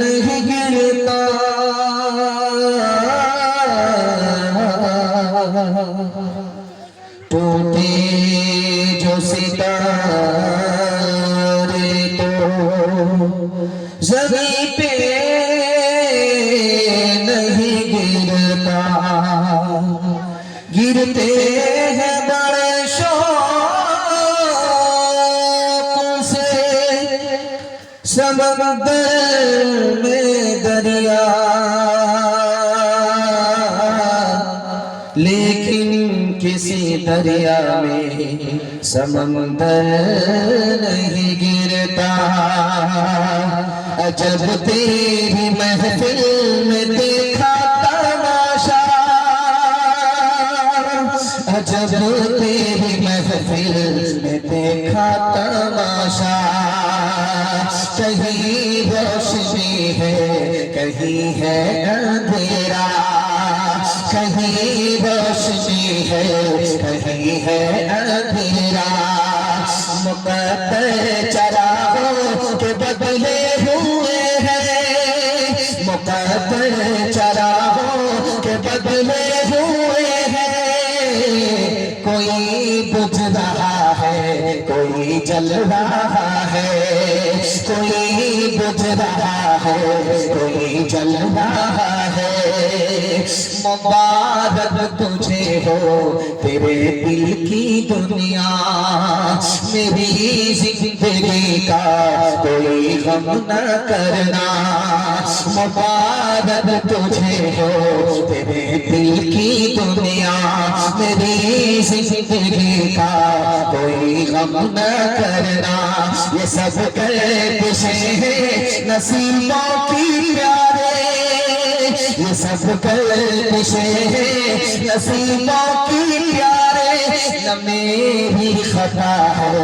नहीं गिरता टूटे जो सितारे तो ज़मीं पे नहीं गिरता गिरते हैं बड़े शौक से समंदर में दरिया लेकिन किसी दरिया में समंदर नहीं गिरता। अजब तेरी महफिल में देखा तमाशा अजब तेरी महफिल में देखा तमाशा कहीं रोशनी है कहीं है अंधेरा कहीं रोशनी है कहीं है अंधेरा मुकद्दर चरागों के बदले हुए हैं मुकद्दर चरागों के बदले हुए हैं कोई बुझ रहा है कोई जल रहा है कोई बुझ रहा है कोई जल रहा है। मुबारक तुझे हो तेरे दिल की दुनिया मेरी जिंदगी का कोई गम न करना। मुबारक तुझे हो तेरे दिल की दुनिया मेरी जिंदगी का कोई गम न करना। ये सब गर्दिशें हैं नसीबों की प्यारे ये सब गर्दिशें हैं नसीबों की प्यारे न मेरी खता है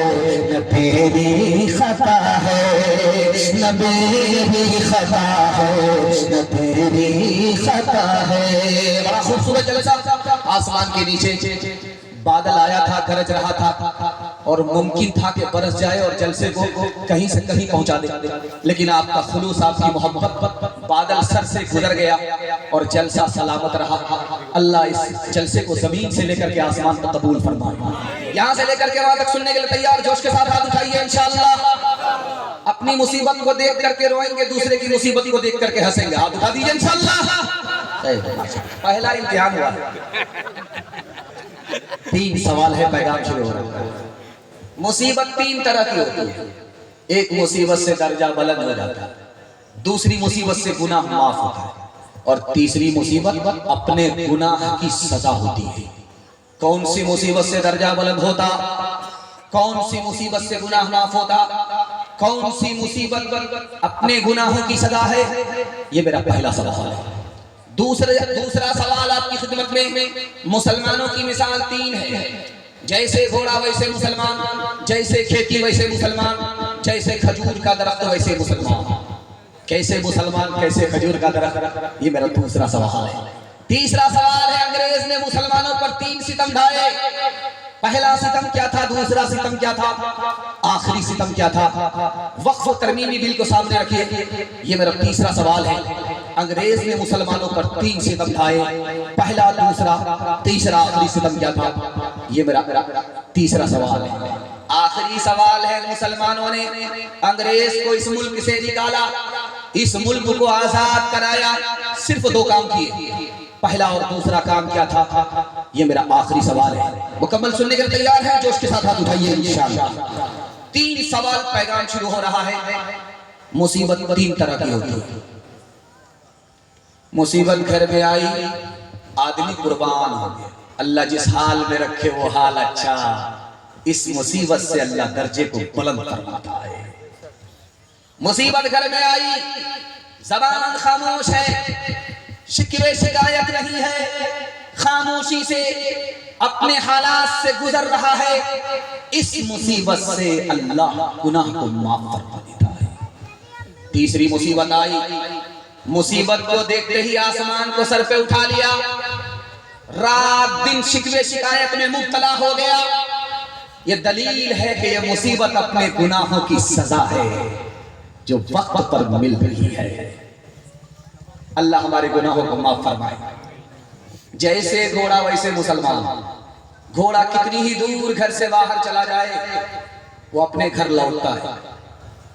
न तेरी खता है न मेरी खता है न तेरी खता है। बड़ा खूबसूरत जलसा आसमान के नीचे बादल आया था गरज रहा था और मुमकिन था कि बरस जाए और जलसे को कहीं से कहीं पहुंचा दे लेकिन आपका खुलूस आपकी मोहब्बत बादल सर से गुजर गया और जलसा सलामत रहा। अल्लाह इस जलसे को जमीन से लेकर के आसमान तक कबूल फरमाए। यहाँ से लेकर के वहां तक सुनने के लिए तैयार जोश के साथ हाथ उठाइए इंशाअल्लाह। अपनी मुसीबत को देख करके रोएंगे दूसरे की मुसीबत को देख करके हंसेंगे। हाथ उठा दीजिए इंशाअल्लाह। पहला इम्तिहान हुआ 3 सवाल है पैगाम शुरू हो रहा है। मुसीबत 3 तरह की होती है। एक मुसीबत से दर्जा बुलंद हो जाता है, दूसरी मुसीबत से गुनाह माफ होता है और तीसरी मुसीबत अपने गुनाह की सजा होती है। कौन सी मुसीबत से दर्जा बुलंद होता, कौन सी मुसीबत से गुनाह माफ होता? कौन सी मुसीबत अपने गुनाहों की सजा है? ये मेरा पहला सवाल है। दूसरा सवाल आपकी खिदमत में, मुसलमानों की मिसाल 3 है। जैसे घोड़ा वैसे मुसलमान, जैसे खेती वैसे मुसलमान, जैसे खजूर का दरख्त वैसे मुसलमान। कैसे मुसलमान, कैसे खजूर का दरख्त? ये मेरा दूसरा सवाल है। तीसरा सवाल है, अंग्रेज ने मुसलमानों पर 3 सितम ढाए। पहला सितम क्या था, दूसरा सितम क्या था, आखिरी सितम क्या था? वक्फ तरमीमी बिल को सामने रखिए। ये मेरा तीसरा सवाल है। अंग्रेज ने मुसलमानों पर 3 सितम ढाए, पहला, दूसरा, तीसरा, आखिरी सितम क्या था? ये मेरा तीसरा सवाल है। आखिरी सवाल है, मुसलमानों ने अंग्रेज को इस मुल्क से निकाला, इस मुल्क को आजाद कराया, सिर्फ 2 काम किए। पहला और दूसरा काम क्या था? ये मेरा आखिरी सवाल है। मुकम्मल सुनने के लिए तैयार है? जोश के साथ हाथ उठाइए इंशाअल्लाह। 3 सवाल, पैगाम शुरू हो रहा है। मुसीबत 3 तरह की होती है। मुसीबत घर में आई, आदमी कुर्बान हो गया। अल्लाह जिस हाल में रखे वो हाल अच्छा। इस मुसीबत से अल्लाह दर्जे को बुलंद फरमाता है। मुसीबत घर में आई, ज़बान खामोश है, शिकवे शिकायत नहीं है, खामोशी से अपने हालात से गुजर रहा है। इस मुसीबत से अल्लाह गुनाह को माफ फरमा देता है। तीसरी मुसीबत आई, मुसीबत को देखते ही आसमान को सर पे उठा लिया, रात दिन शिकवे शिकायत में मुब्तला हो गया। ये दलील है कि यह मुसीबत अपने गुनाहों की सजा है जो वक्त पर मिल रही है। अल्लाह हमारे गुनाहों को माफ फरमाए। जैसे घोड़ा वैसे मुसलमान। घोड़ा कितनी ही दूर घर से बाहर चला जाए वो अपने घर लौटता है।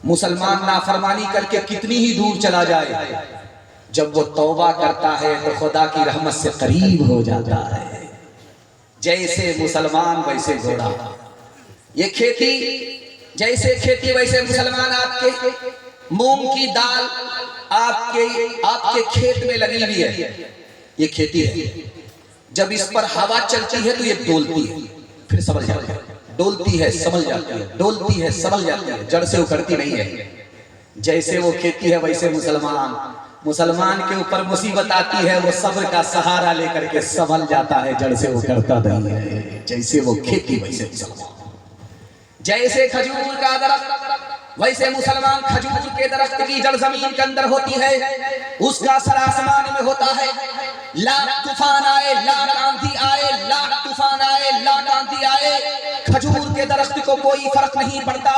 मुसलमान नाफरमानी करके कितनी ही दूर चला जाए, जब वो तौबा करता है तो खुदा की रहमत से करीब हो जाता है। जैसे मुसलमान वैसे घोड़ा। ये खेती, जैसे खेती वैसे मुसलमान। आपके मूंग की दाल आपके खेत में लगी हुई है, ये खेती है। जब इस पर हवा चलती है तो ये डोलती है, फिर संभल जाती है, डोलती है संभल जाती है, डोलती है संभल जाती है, जड़ से उखड़ती नहीं है। जैसे वो खेती है वैसे मुसलमान के ऊपर मुसीबत आती है, वो सब्र का सहारा लेकर के संभल जाता है, जड़ से उखड़ता नहीं है। जैसे वो खेती वैसे मुसलमान। जैसे खजूर का दरख्त वैसे मुसलमान। खजूर के दरख्त की जड़ जमीन के अंदर होती है, उसका सर आसमान में होता है। लाख तूफान आए, लाख आंधी आए, लाख तूफान आए, लाख आंधी आए, खजूर के दरख्त को कोई फर्क नहीं पड़ता।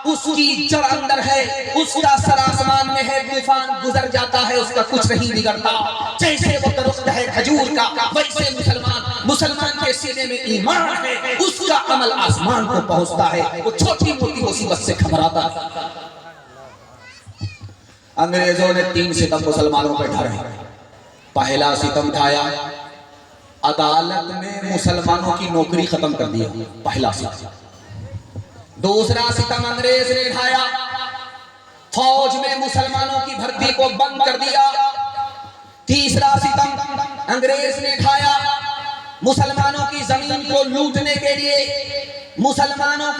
उसकी जड़ अंदर है, उसका सर आसमान में है, तूफान गुजर जाता है, उसका कुछ नहीं बिगड़ता। जैसे वो दरख्त है खजूर का, वैसे मुसलमान के सीने में ईमान है, उसका अमल आसमान को पहुंचता है, वो छोटी मोटी मुसीबत से घबराता है। अंग्रेजों ने 3 सितम मुसलमानों पर ढाए। पहला सितम ढाया, अदालत में मुसलमानों की नौकरी खत्म कर दिया, पहला सितम। दूसरा सितम अंग्रेज ने ढाया, फौज में मुसलमानों की भर्ती को बंद कर दिया। तीसरा सितम अंग्रेज ने ढाया, मुसलमानों की जमीन को लूटने के लिए, मुसलमानों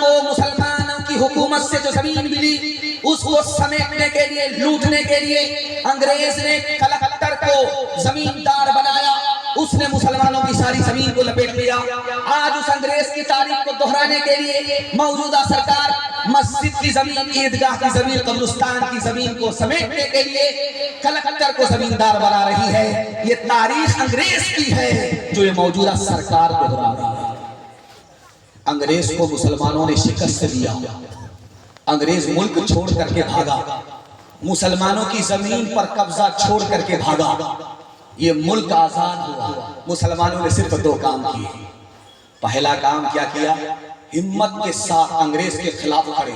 की हुकूमत से जो जमीन मिली उसको समेटने के लिए, लूटने के लिए अंग्रेज ने कलेक्टर को जमींदार बनाया। उसने मुसलमानों की सारी जमीन को लपेट लिया। आज उस अंग्रेज की तारीख को दोहराने के लिए मौजूदा सरकार मस्जिद की जमीन, ईदगाह की जमीन, कब्रिस्तान की जमीन को समेटने के लिए कलेक्टर को जमींदार बना रही है। ये तारीख अंग्रेज की है जो ये मौजूदा सरकार दोहरा रही है। अंग्रेज को मुसलमानों ने शिकस्त दिया, अंग्रेज मुल्क छोड़ करके भागा, मुसलमानों की जमीन पर कब्जा छोड़ करके भागा। ये मुल्क आजाद हुआ। मुसलमानों ने सिर्फ 2 काम किए। पहला काम क्या किया? हिम्मत के साथ अंग्रेज के खिलाफ खड़े।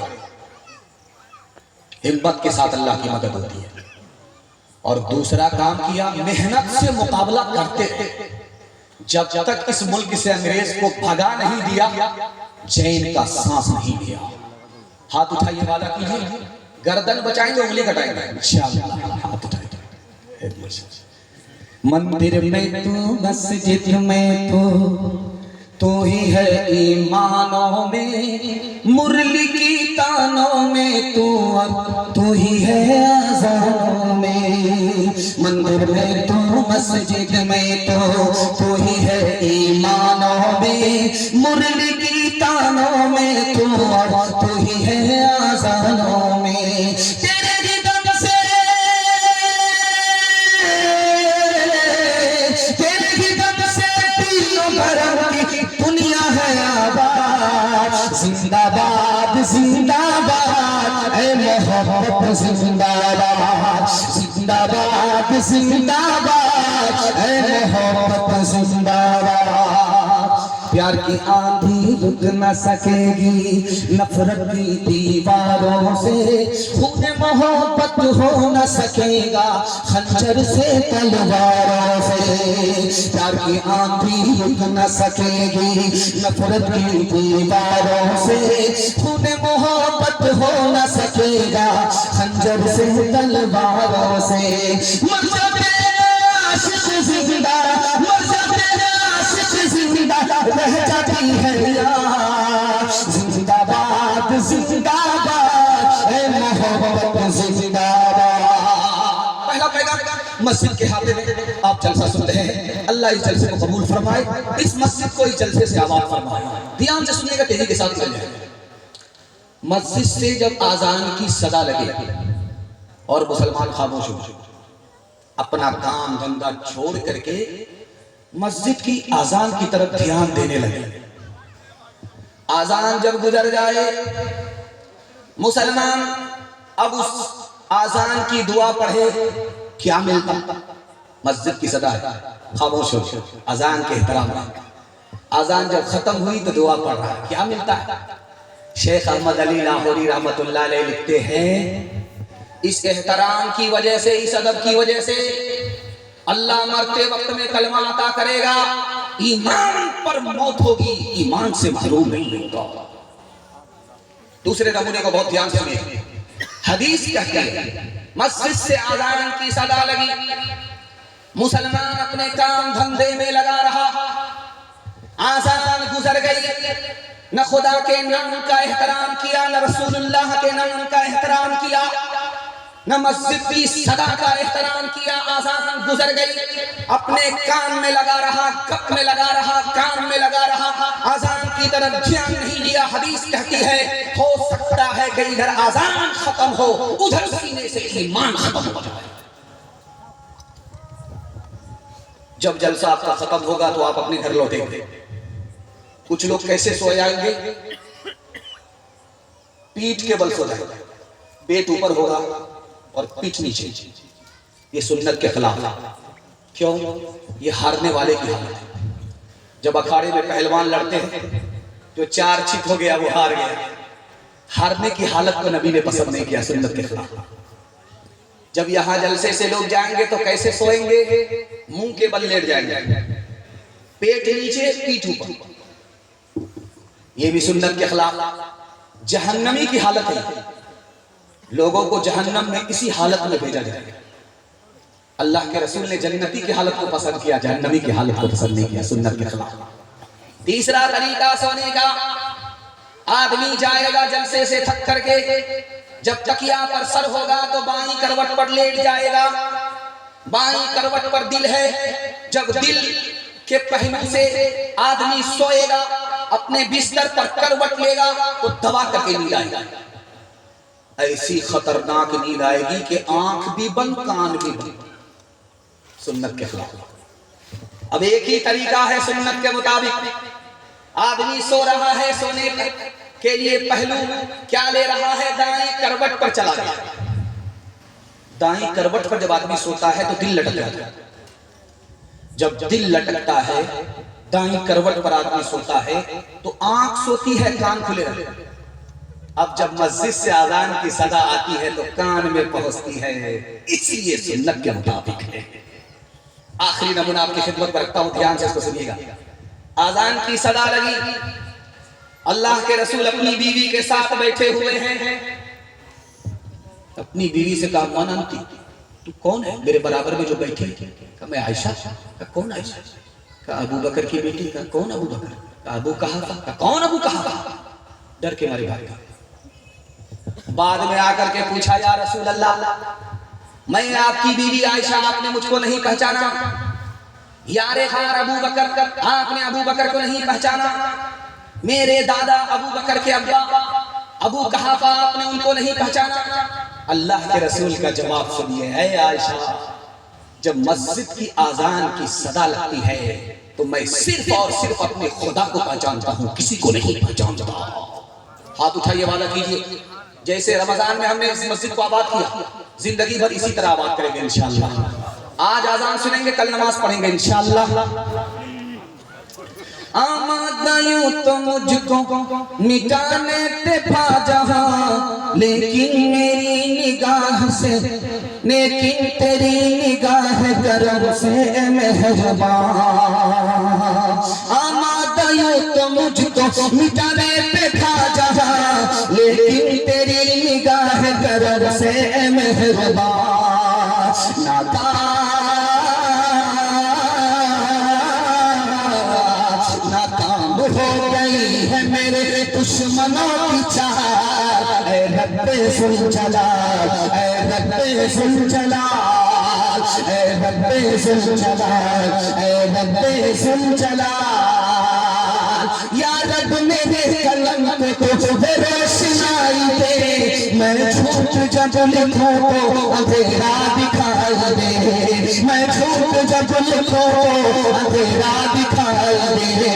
हिम्मत के साथ अल्लाह की मदद होती है। और दूसरा काम किया, मेहनत से मुकाबला करते। जब तक इस मुल्क से अंग्रेज को भगा नहीं दिया, चैन का सांस नहीं लिया। हाथ उठाइए, वादा कीजिए, गर्दन बचाएंगे, उंगली कटाएंगे इंशाअल्लाह। हाथ उठाइए। मंदिर में तू, मस्जिद में तू ही है ईमानों में, मुरली की कानों में तू और तू ही है आज़ानों में, मंदिर में तू मस्जिद में तू ही है ईमानों में, मुरली की तानों में तू और तू ही है आज़ानों में। तेरे ही दम से, तेरे ही दम से तीनों भरम की दुनिया है आबाद। जिंदाबाद जिंदाबाद ऐ मोहब्बत जिंदाबाद, जिंदाबाद जिंदाबाद ऐ मोहब्बत जिंदाबाद। प्यार की आंधी रुक न सकेगी नफरत की दीवारों से, खून मोहब्बत हो न सकेगा खंजर से तलवारों से। प्यार की आंधी रुक न सकेगी नफरत की दीवारों से, खून मोहब्बत हो न सकेगा खंजर से तलवारों से। मर जाते आशिक जिंदा, मर जाते आशिक जिंदा रह जाती है यार। जिंदाबाद जिंदाबाद ऐ मोहब्बत जिंदाबाद। पहला पैगाम मस्जिद के हाथे में आप जलसा सुन रहे हैं, अल्लाह इस जलसे को कबूल फरमाए, इस मस्जिद को इस जलसे से आबाद फरमाए। ध्यान से सुनिएगा, तेजी के साथ सुनिएगा। मस्जिद से जब आजान की सदा लगे और मुसलमान खामोश हो, अपना काम धंधा छोड़ करके मस्जिद की आजान की तरफ ध्यान देने लगे। आजान जब गुजर जाए, मुसलमान अब उस आजान की दुआ पढ़े, क्या मिलता? मस्जिद की सदा है, खामोश हो, आजान के एहतराम में। आजान जब खत्म हुई तो दुआ पढ़ रहा है, क्या मिलता है? शेख अहमद अली लाहौरी रहमतुल्लाह अलैह लिखते हैं, इस एहतराम की वजह से, इस अदब की वजह से अल्लाह मरते वक्त में कलमा अता करेगा, ईमान पर मौत होगी, ईमान से महरूम नहीं होगा। दूसरे नमूने को बहुत ध्यान से सुनिए। हदीस कहती है, मस्जिद से आजान की सदा लगी, मुसलमान अपने काम धंधे में लगा रहा, आजान गुजर गई, न खुदा के नाम का एहतराम किया, न रसूलुल्लाह के नाम का एहतराम किया, न मस्जिद की सदा का एहतराम किया। आजान गुजर गई, अपने काम में लगा रहा, गप में लगा रहा, काम में लगा रहा, आजान की तरफ ध्यान नहीं दिया। हदीस कहती है, हो सकता है कि इधर आजान खत्म हो, उधर सीने से ईमान खत्म हो जाए। जब जलसा आपका खत्म होगा तो आप अपने घर लौटेंगे। कुछ लोग कैसे सो जाएंगे? पीठ के बल सो जाएंगे, पेट ऊपर होगा और पीठ नीचे। ये सुन्नत के खिलाफ है। क्यों? ये हारने वाले की हालत है। जब अखाड़े में पहलवान लड़ते हैं, जो चार चित हो गया वो हार गया। हारने की हालत को नबी ने पसंद नहीं किया, सुन्नत के खिलाफ। जब यहां जलसे से लोग जाएंगे तो कैसे सोएंगे? मुंह के बल लेट जाएंगे, पेट नीचे पीठ ऊपर। ये भी सुन्नत के खिलाफ। जहन्नमी की हालत है, लोगों को जहन्नम में इसी हालत में भेजा जाएगा। अल्लाह के रसूल ने जन्नती की हालत को पसंद किया, जहन्नमी की हालत को पसंद नहीं किया, सुन्नत के खिलाफ। तीसरा तरीका सोने का, आदमी जाएगा जलसे से थक करके, जब तकिया पर सर होगा तो बाईं करवट पर लेट जाएगा। बाईं करवट पर दिल है, जब दिल के पहलू से आदमी सोएगा, अपने बिस्तर पर करवट लेगा तो दबा करके नींद आएगा। ऐसी खतरनाक नींद आएगी कि आंख भी बंद, कान भी बंद। सुन्नत के खिलाफ। अब एक ही तरीका है सुन्नत के मुताबिक। आदमी सो रहा है, सोने के लिए पहलू क्या ले रहा है? दाएं करवट पर चला गया। दाएं करवट पर जब आदमी सोता है तो दिल लटक जाता है। जब दिल लटकता है, दाएं करवट पर आदमी सोता है तो आंख सोती है, कान खुले रहते हैं। अब जब मस्जिद से आजान की सदा आती है तो कान में पहुंचती है, इसलिए सुन्नत के मुताबिक है। आखिरी नमूना आपकी खिदमत पर रखता हूं, ध्यान से इसको सुनिएगा। आजान की सदा लगी, अल्लाह के रसूल अपनी बीवी के साथ बैठे हुए हैं। अपनी बीवी से कहा, मन अंती, तू कौन है मेरे बराबर में जो बैठी? कहा, मैं आयशा। कहा, कौन आयशा? कहा, अबू बकर की बेटी। कहा, कौन अबू बकर? कहा, अबू कहा। कहा, कौन अबू कहा? डर के मारे भाग। बाद में आकर के पूछा, या रसूल अल्लाह, मैं आपकी बीवी आयशा, आपने मुझको नहीं पहचाना। यारे खार अबू बकर, आपने अबू बकर को नहीं पहचाना। मेरे दादा अबू बकर के अब्बा अबू कहाफा, आपने उनको नहीं पहचाना। अल्लाह के रसूल का जवाब सुनिए, है आयशा, जब मस्जिद की आजान की सदा लगती है तो मैं सिर्फ और सिर्फ अपने खुदा को पहचानता हूँ, किसी को नहीं पहचानता। हाथ उठाइए, वादा कीजिए। जैसे रमजान में हमने इस मस्जिद को आबाद किया, जिंदगी भर इसी तरह आबाद करेंगे इंशाअल्लाह। आज आजान सुनेंगे, कल नमाज पढ़ेंगे इंशाअल्लाह। आमादायूं तो मुझको मिटाने पे पा जहां, लेकिन मेरी निगाह से, लेकिन तेरी निगाह करम से मेहरबान। आमादायूं तो मुझको मिटाने पे पा जहां, लेकिन तेरी निगाह करम से मेहरबान। नाकाम हो गई है मेरे दुश्मनों की चाल, ऐ रब्बे सुन जलाल, ऐ रब्बे सुन जलाल, ऐ रब्बे सुन जलाल, ऐ रब्बे सुन जलाल। या रब मेरे कलम को रोशनाई दे, मैं झूठ जब लिखूं तो अंधेरा दिखाई दे, मैं झूठ जब लिखूं तो अंधेरा दिखाई दे।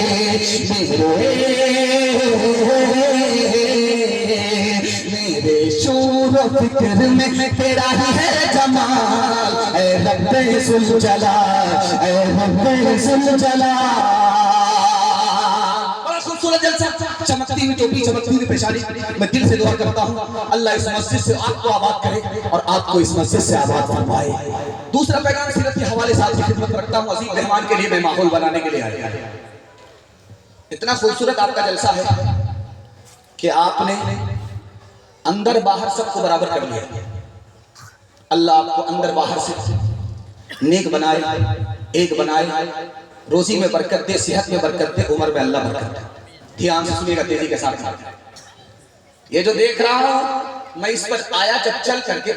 मेरे शूर फिक्र में तेरा ही है जमाल, ऐ रब्बे सुन जलाल, ऐ रब्बे सुन जलाल। खूबसूरत जलसा, चमकती हुई टोपी, चमकती हुई पेशानी। मैं दिल से दुआ करता हूँ अल्लाह इस मस्जिद से आपको आबाद करे और आपको इस मस्जिद से आबाद फरमाए। दूसरा पैगाम सीरत के हवाले से आपकी खिदमत रखता हूँ। अजीम मेहमान के लिए मैं माहौल बनाने के लिए आया। इतना खूबसूरत आपका जलसा है कि आपने अंदर बाहर सबको बराबर कर लिया। अल्लाह आपको अंदर बाहर से नेक बनाए, एक बनाए, रोजी में बरकत दे, सेहत में बरकत दे, उम्र में अल्लाह बरकत दे। ध्यान से सुनिएगा, तेजी के साथ। ये जो देख रहा हूं मैं, इस पर आया जब चल करके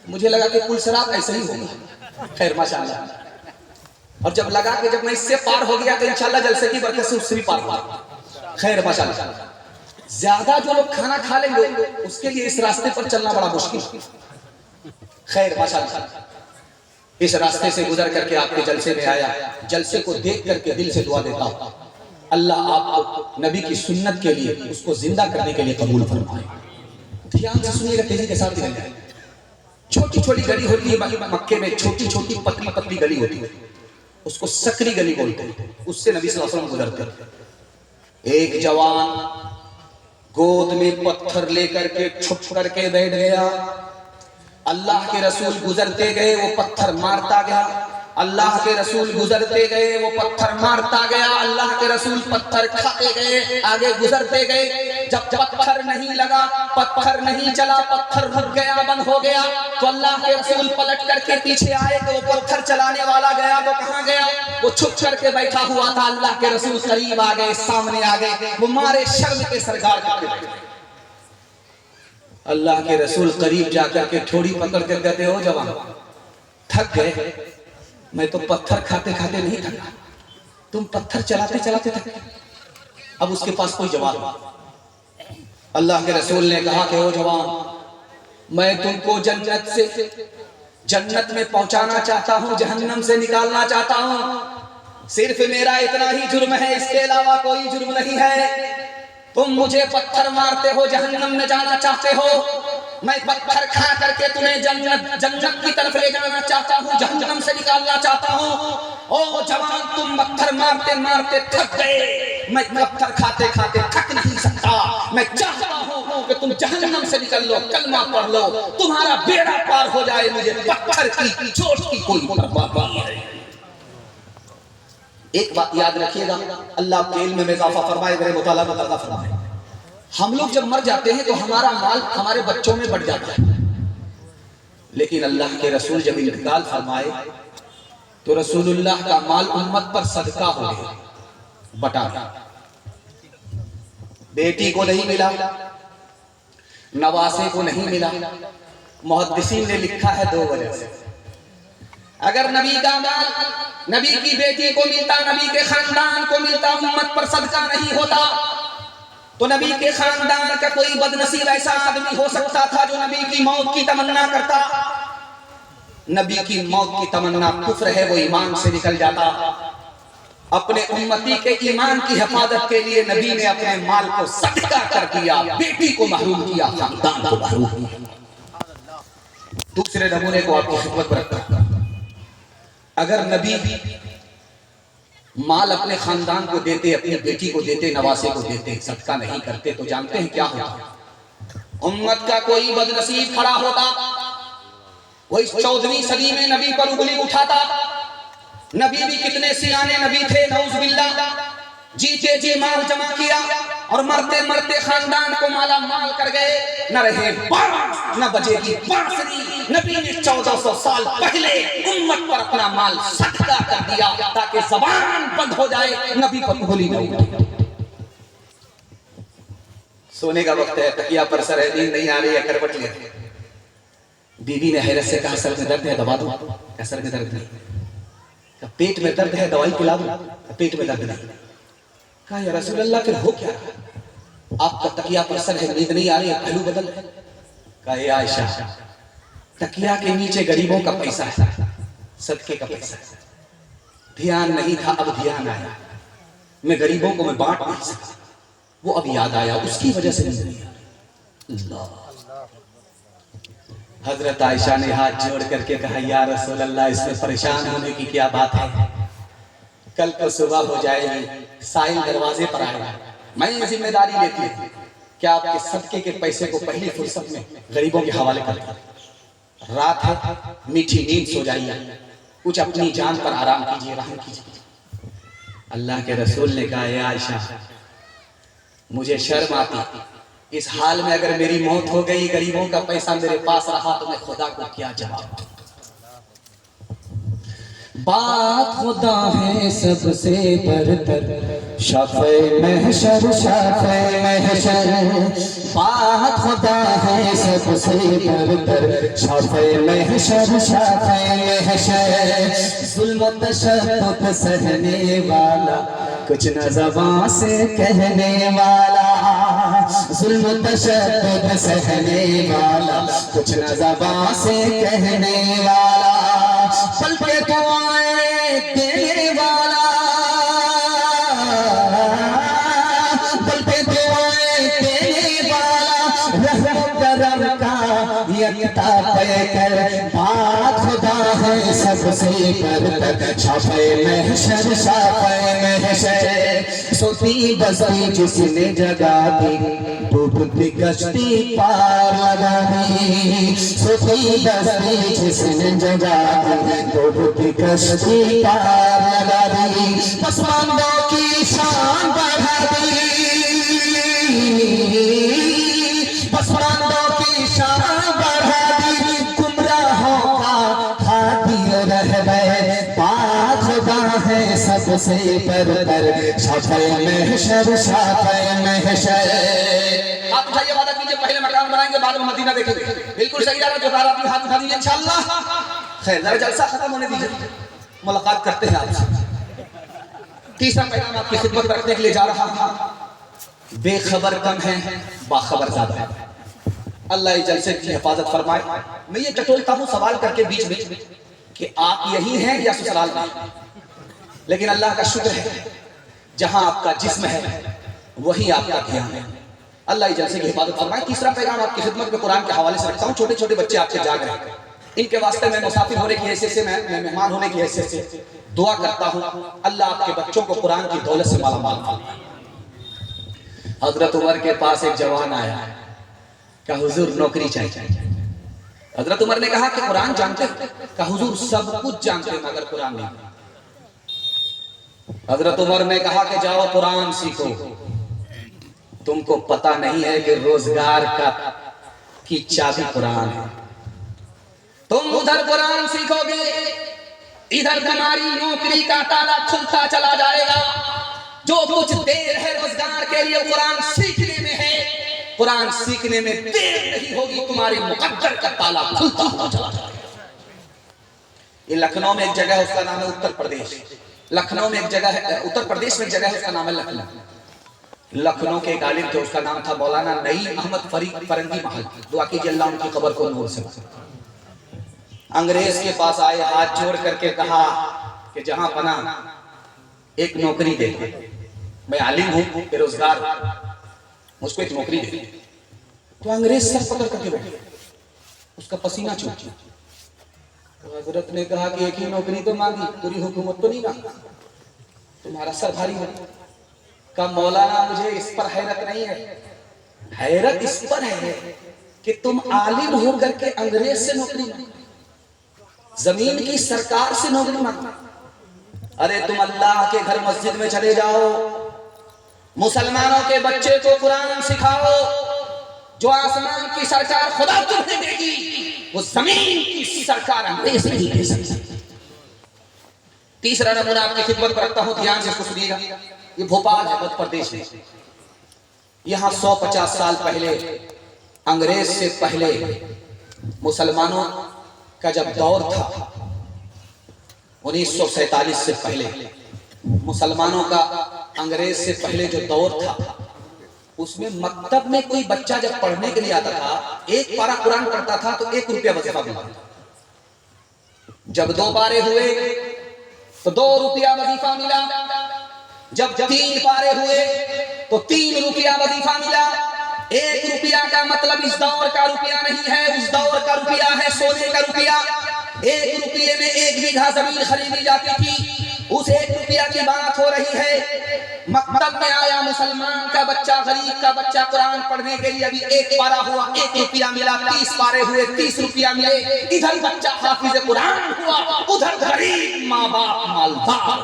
मुझे लगा कि पुलसरात ऐसे ही होगा। खैर माशाअल्लाह। और जब लगा कि जब मैं इससे पार हो गया तो इंशाअल्लाह जलसे की बरकत से उससे भी पार होगा। खैर माशाअल्लाह। ज्यादा जो लोग खाना खा लेंगे उसके लिए इस रास्ते पर चलना बड़ा मुश्किल। खैर माशाअल्लाह, इस रास्ते से गुजर करके आपके जलसे में आया। जलसे को देख करके दिल से दुआ देता हूं अल्लाह आपको नबी की सुन्नत के लिए, उसको जिंदा करने के लिए कबूल फरमाए। ध्यान से सुनिएगा, तेजी के साथ। छोटी छोटी गली होती है मक्के में, छोटी छोटी पतली पतली गली होती है, उसको सकरी गली बोलते हैं। उससे नबी सल्लल्लाहु अलैहि वसल्लम गुजरते। एक जवान गोद में पत्थर लेकर के छुप करके बैठ गया। अल्लाह के रसूल गुजरते गए, वो पत्थर मारता गया। अल्लाह के रसूल गुजरते गए, वो पत्थर मारता गया। अल्लाह के रसूल पत्थर खाते गए, आगे गुजरते गए। जब पत्थर नहीं लगा, पत्थर नहीं चला, पत्थर रुक गया, बंद हो गया, तो अल्लाह के रसूल पलट करके पीछे आए तो वो पत्थर चलाने वाला गया तो कहाँ गया? वो छुप करके बैठा हुआ था। अल्लाह के रसूल करीब आ गए, सामने आ गए, वो मारे शर्म के सरकार करते। अल्लाह के रसूल करीब जाकर के थोड़ी पकड़ कर कहते, हो जवान, थक गए? मैं तो पत्थर खाते खाते नहीं थका, तुम पत्थर चलाते चलाते थके। अब उसके पास कोई जवाब नहीं। अल्लाह के रसूल ने कहा कि ओ जवान, मैं तुमको जन्नत में पहुंचाना चाहता हूं, जहन्नम से निकालना चाहता हूं। सिर्फ मेरा इतना ही जुर्म है, इसके अलावा कोई जुर्म नहीं है। तुम मुझे पत्थर मारते हो, जहन्नम में जाना चाहते हो, मैं पत्थर खा करके तुम्हें जन्नत की तरफ ले जाना चाहता हूँ, जहन्नम से निकालना चाहता हूँ। ओ जवान, तुम पत्थर मारते मारते थक गए, मैं पत्थर खाते खाते थक नहीं सकता। मैं चाहता हूँ कि तुम जहन्नम से निकल लो, कलमा पढ़ लो, तुम्हारा बेड़ा पार हो जाए। मुझे पत्थर की चोट की कोई परवाह नहीं है। एक बात याद रखिएगा, अल्लाह आपके इल्म में इजाफा फरमाए, मेरे मुताला में इजाफा फरमाए। हम लोग जब मर जाते हैं तो हमारा माल हमारे बच्चों में बढ़ जाता है, लेकिन अल्लाह के रसूल जब इंतकाल फरमाए तो रसूलुल्लाह का माल उम्मत पर सदका हो गया, बटा। बेटी को नहीं मिला, नवासे को नहीं मिला। मुहद्दिसीन ने लिखा है 2 वजह से। अगर नबी का माल नबी की बेटी को मिलता, नबी के खानदान को मिलता, उम्मत पर सदका नहीं होता, तो नबी के खानदान का कोई बदनसीब ऐसा आदमी हो सकता था जो नबी की मौत की तमन्ना करता। नबी की मौत की तमन्ना कुफ्र है, वो ईमान से निकल जाता। अपने उम्मती के ईमान की हिफाजत के लिए नबी ने अपने माल को सदका कर दिया, बेटी को महरूम किया, खानदान को महरूम किया। दूसरे नमूने को आपकी खिदमत पर रखता, अगर नबी माल अपने खानदान को देते, अपनी बेटी को देते, नवासे को देते, सदका नहीं करते, तो जानते हैं क्या होता? उम्मत का कोई बदनसीब खड़ा होता, वो इस 14वीं सदी में नबी पर उंगली उठाता। नबी भी कितने सियाने नबी थे, नऊजुबिल्लाह, जीते जी माल जमा किया और मरते मरते खानदान को माला माल कर गए। न रहे बांस, न बजेगी बांसुरी। नबी ने 1400 साल पहले उम्मत पर अपना माल सदका कर दिया ताकि ज़बान बंद हो जाए, नबी पर उंगली न उठे। सोने का वक्त है, तकिया पर सर है, नींद नहीं आ रही है, करवट ले। बीवी ने हैरत से कहा, सर में दर्द है, दबा दो। क्या सर में दर्द नहीं? पेट में दर्द है, दवाई पिला दो। पेट में दर्द नहीं। कहा, या रसूल अल्लाह, फिर हो क्या? आपका तकिया पर सर है, नींद नहीं आ रही है, पहलू बदल। कहा, ये आयशा, तकिया के नीचे गरीबों का पैसा है, सदके का पैसा है। ध्यान नहीं था, अब ध्यान आया। मैं गरीबों को मैं बांट नहीं सका, वो अब याद आया, उसकी वजह से नींद नहीं आ रही। हजरत आयशा ने हाथ जोड़ करके कहा, या रसूल अल्लाह, इसमें परेशान होने की क्या बात है? कल को सुबह हो जाएगी, साहिल दरवाजे पर आएगा, मैं ये जिम्मेदारी लेती हूँ कि आपके सदके के पैसे को पहली फुर्सत में गरीबों के हवाले कर दें। रात है, मीठी नींद सो जाइए, कुछ अपनी जान पर आराम कीजिए, रहम कीजिए। अल्लाह के रसूल ने कहा, या आयशा, मुझे शर्म आती, इस हाल में अगर मेरी मौत हो गई, गरीबों का पैसा मेरे पास रहा, तो मैं खुदा को क्या जवाब दूं? बात खुदा है सबसे बरतर, शाफ़े महशर, शाफ़े महशर। बात खुदा है सबसे बरतर, शाफ़े महशर, शाफ़े महशर। जुल्म तशद्दुद सहने वाला, कुछ न ज़बान से कहने वाला। जुल्म तशद्दुद सहने वाला, कुछ न ज़बान से कहने वाला। पल पे दुआएं देने वाला, पल पे दुआएं देने वाला। रहम करम का यकता पैकर, बात खुदा है सबसे बरतर, शाफ़े महशर, शाफ़े महशर। सोती बस्ती जिसने जगा दी, डूबती कश्ती पार लगा दी। सोती बस्ती जिसने जगा दी, डूबती कश्ती पार लगा दी। पसमानों की शान बढ़ा दी, पसमानों की शान बढ़ा दी। गुमराहों का हाथी रहबर, बात खुदा है सबसे बरतर, शाफ़े महशर, शाफ़े महशर। हाथ उठाइए, वादा कीजिए, पहले मकान बनाएंगे, बाद में मदीना देखेंगे। बिल्कुल सही जा रहा है, हाथ उठा दीजिए इंशाअल्लाह। खैर, जरा जलसा खत्म होने दीजिए, मुलाकात करते हैं आपसे। तीसरा पैगाम आपकी खिदमत में रखने के लिए जा रहा हूं। बेखबर कम है, बाखबर ज्यादा है। अल्लाह इस जलसे की हिफाजत फरमाए। मैं ये टटोलता हूँ सवाल करके बीच में कि आप यही हैं या ससुराल में, लेकिन अल्लाह का शुक्र है, जहां आपका जिस्म है वही आपका ध्यान है। अल्लाह इस जलसे की हिफाजत फरमाए। तीसरा पैगाम आपकी खिदमत में कुरान के हवाले से रखता हूँ। छोटे छोटे बच्चे आपसे जाग रहे हैं, इनके वास्ते मैं मुसाफिर होने की हैसियत से, मैं मेहमान होने की हैसियत से दुआ करता हूँ, अल्लाह आपके बच्चों को कुरान की दौलत से मालामाल फरमाए। हजरत उमर के पास एक जवान आया, कहा, हुजूर नौकरी चाहिए। हजरत उमर ने कहा कि कुरान जानते हो? कहा, हुजूर सब कुछ जानते हैं मगर कुरान नहीं। हजरत उमर ने कहा कि जाओ कुरान सीखो, तुमको पता नहीं है कि रोजगार की चाबी कुरान है। तुम उधर कुरान सीखोगे, इधर तुम्हारी नौकरी का ताला खुलता चला जाएगा। जो कुछ देर है रोजगार के लिए कुरान सीखने में है, कुरान सीखने में देर नहीं होगी, तुम्हारे मुकद्दर का ताला खुलता हुआ चला जाएगा। ये लखनऊ में एक जगह है, उसका नाम है उत्तर प्रदेश। लखनऊ में एक जगह है, उत्तर प्रदेश में एक जगह है, उसका नाम है लखनऊ। लखनऊ के एक आलिम थे, उसका नाम था मौलाना नईम अहमद फरंगी महल। दुआ कीजिए अल्लाह उनकी कब्र को नूर से भरे। अंग्रेज के पास आए, हाथ जोड़ करके कहा कि जहां पना एक नौकरी दे, मैं आलिम हूं, बेरोजगार, मुझको एक नौकरी दे। तो अंग्रेज सर पकड़ करके बैठे, उसका पसीना छूट। तो हजरत ने कहा कि एक ही नौकरी तो मांगी, पूरी हुकूमत तो नहीं मांगी, तुम्हारा सर भारी हो। कहा मौलाना मुझे इस पर हैरत नहीं है, हैरत इस पर है कि तुम आलिम हो करके अंग्रेज से नौकरी मांगो, जमीन की सरकार से नौकरी मांगो। अरे तुम अल्लाह के घर मस्जिद में चले जाओ, मुसलमानों के बच्चे को कुरान सिखाओ, जो आसमान की सरकार खुदा तुम्हें देगी, वो जमीन की सरकार अंग्रेज नहीं दे सकती। तीसरा नमूना आपकी खिदमत पर रखता हूं, ध्यान से इसको सुनिएगा। ये भोपाल है, मध्य प्रदेश है। यहां 150 साल पहले, अंग्रेज से पहले मुसलमानों का जब दौर था, 1947 से पहले मुसलमानों का अंग्रेज से पहले जो दौर था, उसमें मकतब में कोई बच्चा जब पढ़ने के लिए आता था, एक पारा कुरान पढ़ता था तो 1 रुपया वजीफा मिलता था। जब 2 पारे हुए तो 2 रुपया वजीफा मिला। जब 3 पारे हुए तो 3 रुपया वजीफा मिला। 1 रुपया का मतलब इस दौर का रुपया नहीं है, उस दौर का रुपया है सोने का रुपया। 1 रुपये में 1 बीघा जमीन खरीदी जाती थी। उस 1 रुपया की बात हो रही है। मकतब में आया मुसलमान का बच्चा, गरीब का बच्चा, कुरान पढ़ने के लिए अभी 1 पारा हुआ, 1 रुपया मिला। 30 पारे हुए, 30 रुपया मिले। इधर बच्चा हाफिज कुरान हुआ, उधर गरीब माँ बाप मालदार।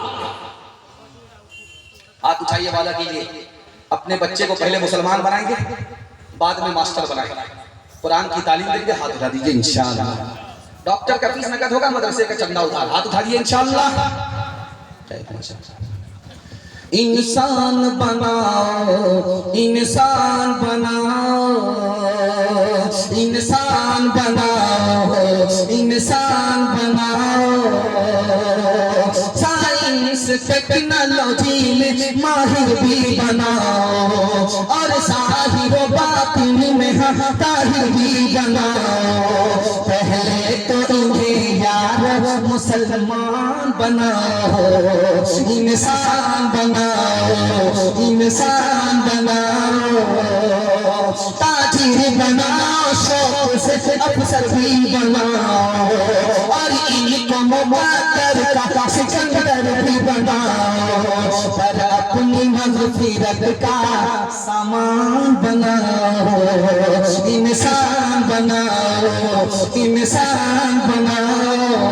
हाथ उठाइए, वादा कीजिए, अपने बच्चे को पहले मुसलमान बनाएंगे, बाद में मास्टर बनाएंगे, कुरान की तालीम देंगे। हाथ उठा दीजिए इंशाअल्लाह। डॉक्टर का फीस नकद होगा, मदरसे का चंदा उधार। हाथ उठा दीजिए इंशाअल्लाह। इंसान बनाओ, इंसान बनाओ, इंसान बनाओ, इंसान बनाओ। साइंस टेक्नोलॉजी में माहिर भी बनाओ, और साहिर बातिन में ताहिर भी बनाओ। पहले तो इन्हें यार मुसलमान बनाओ, इंसान बनाओ, इंसान बनाओ। ताजिर बनाओ, शौक से अफसर भी बनाओ, और इनको मुबारक का सिकंदर भी बनाओ। पर अपनी मग़फ़िरत का सामान बनाओ, इंसान बनाओ, इंसान बनाओ।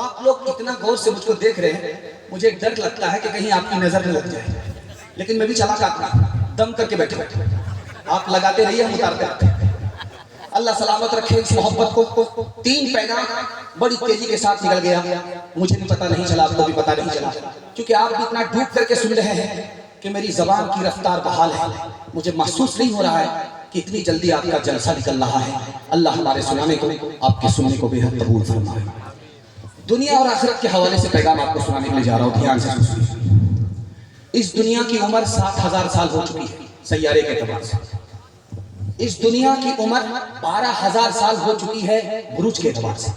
आप लोग इतना गौर से मुझको देख रहे हैं, मुझे डर लगता है कि कहीं आपकी नजर न लग जाए, लेकिन मैं भी चला आदमी, दम करके बैठे बैठे आप लगाते रहिए, हम उतारते रहते हैं। अल्लाह सलामत रखे इस मोहब्बत को। 3 पैगाम बड़ी तेजी के साथ निकल गया, मुझे भी पता नहीं चला, आपको भी पता नहीं चला, क्योंकि आप भी इतना डूब करके सुन रहे हैं कि मेरी जबान की रफ्तार बहाल है। मुझे महसूस नहीं हो रहा है कि इतनी जल्दी आपका जलसा निकल रहा है। अल्लाह हमारे सुनाने को, आपके सुनने को बेहद कबूल फरमाए। दुनिया और आखिरत के हवाले से पैगाम आपको सुनाने के लिए जा रहा हूँ, ध्यान से सुनिए। इस दुनिया की उम्र 7000 साल हो चुकी है सैयारे के एतबार से। इस दुनिया की उम्र 12000 साल हो चुकी है बुरुज के एतबार से।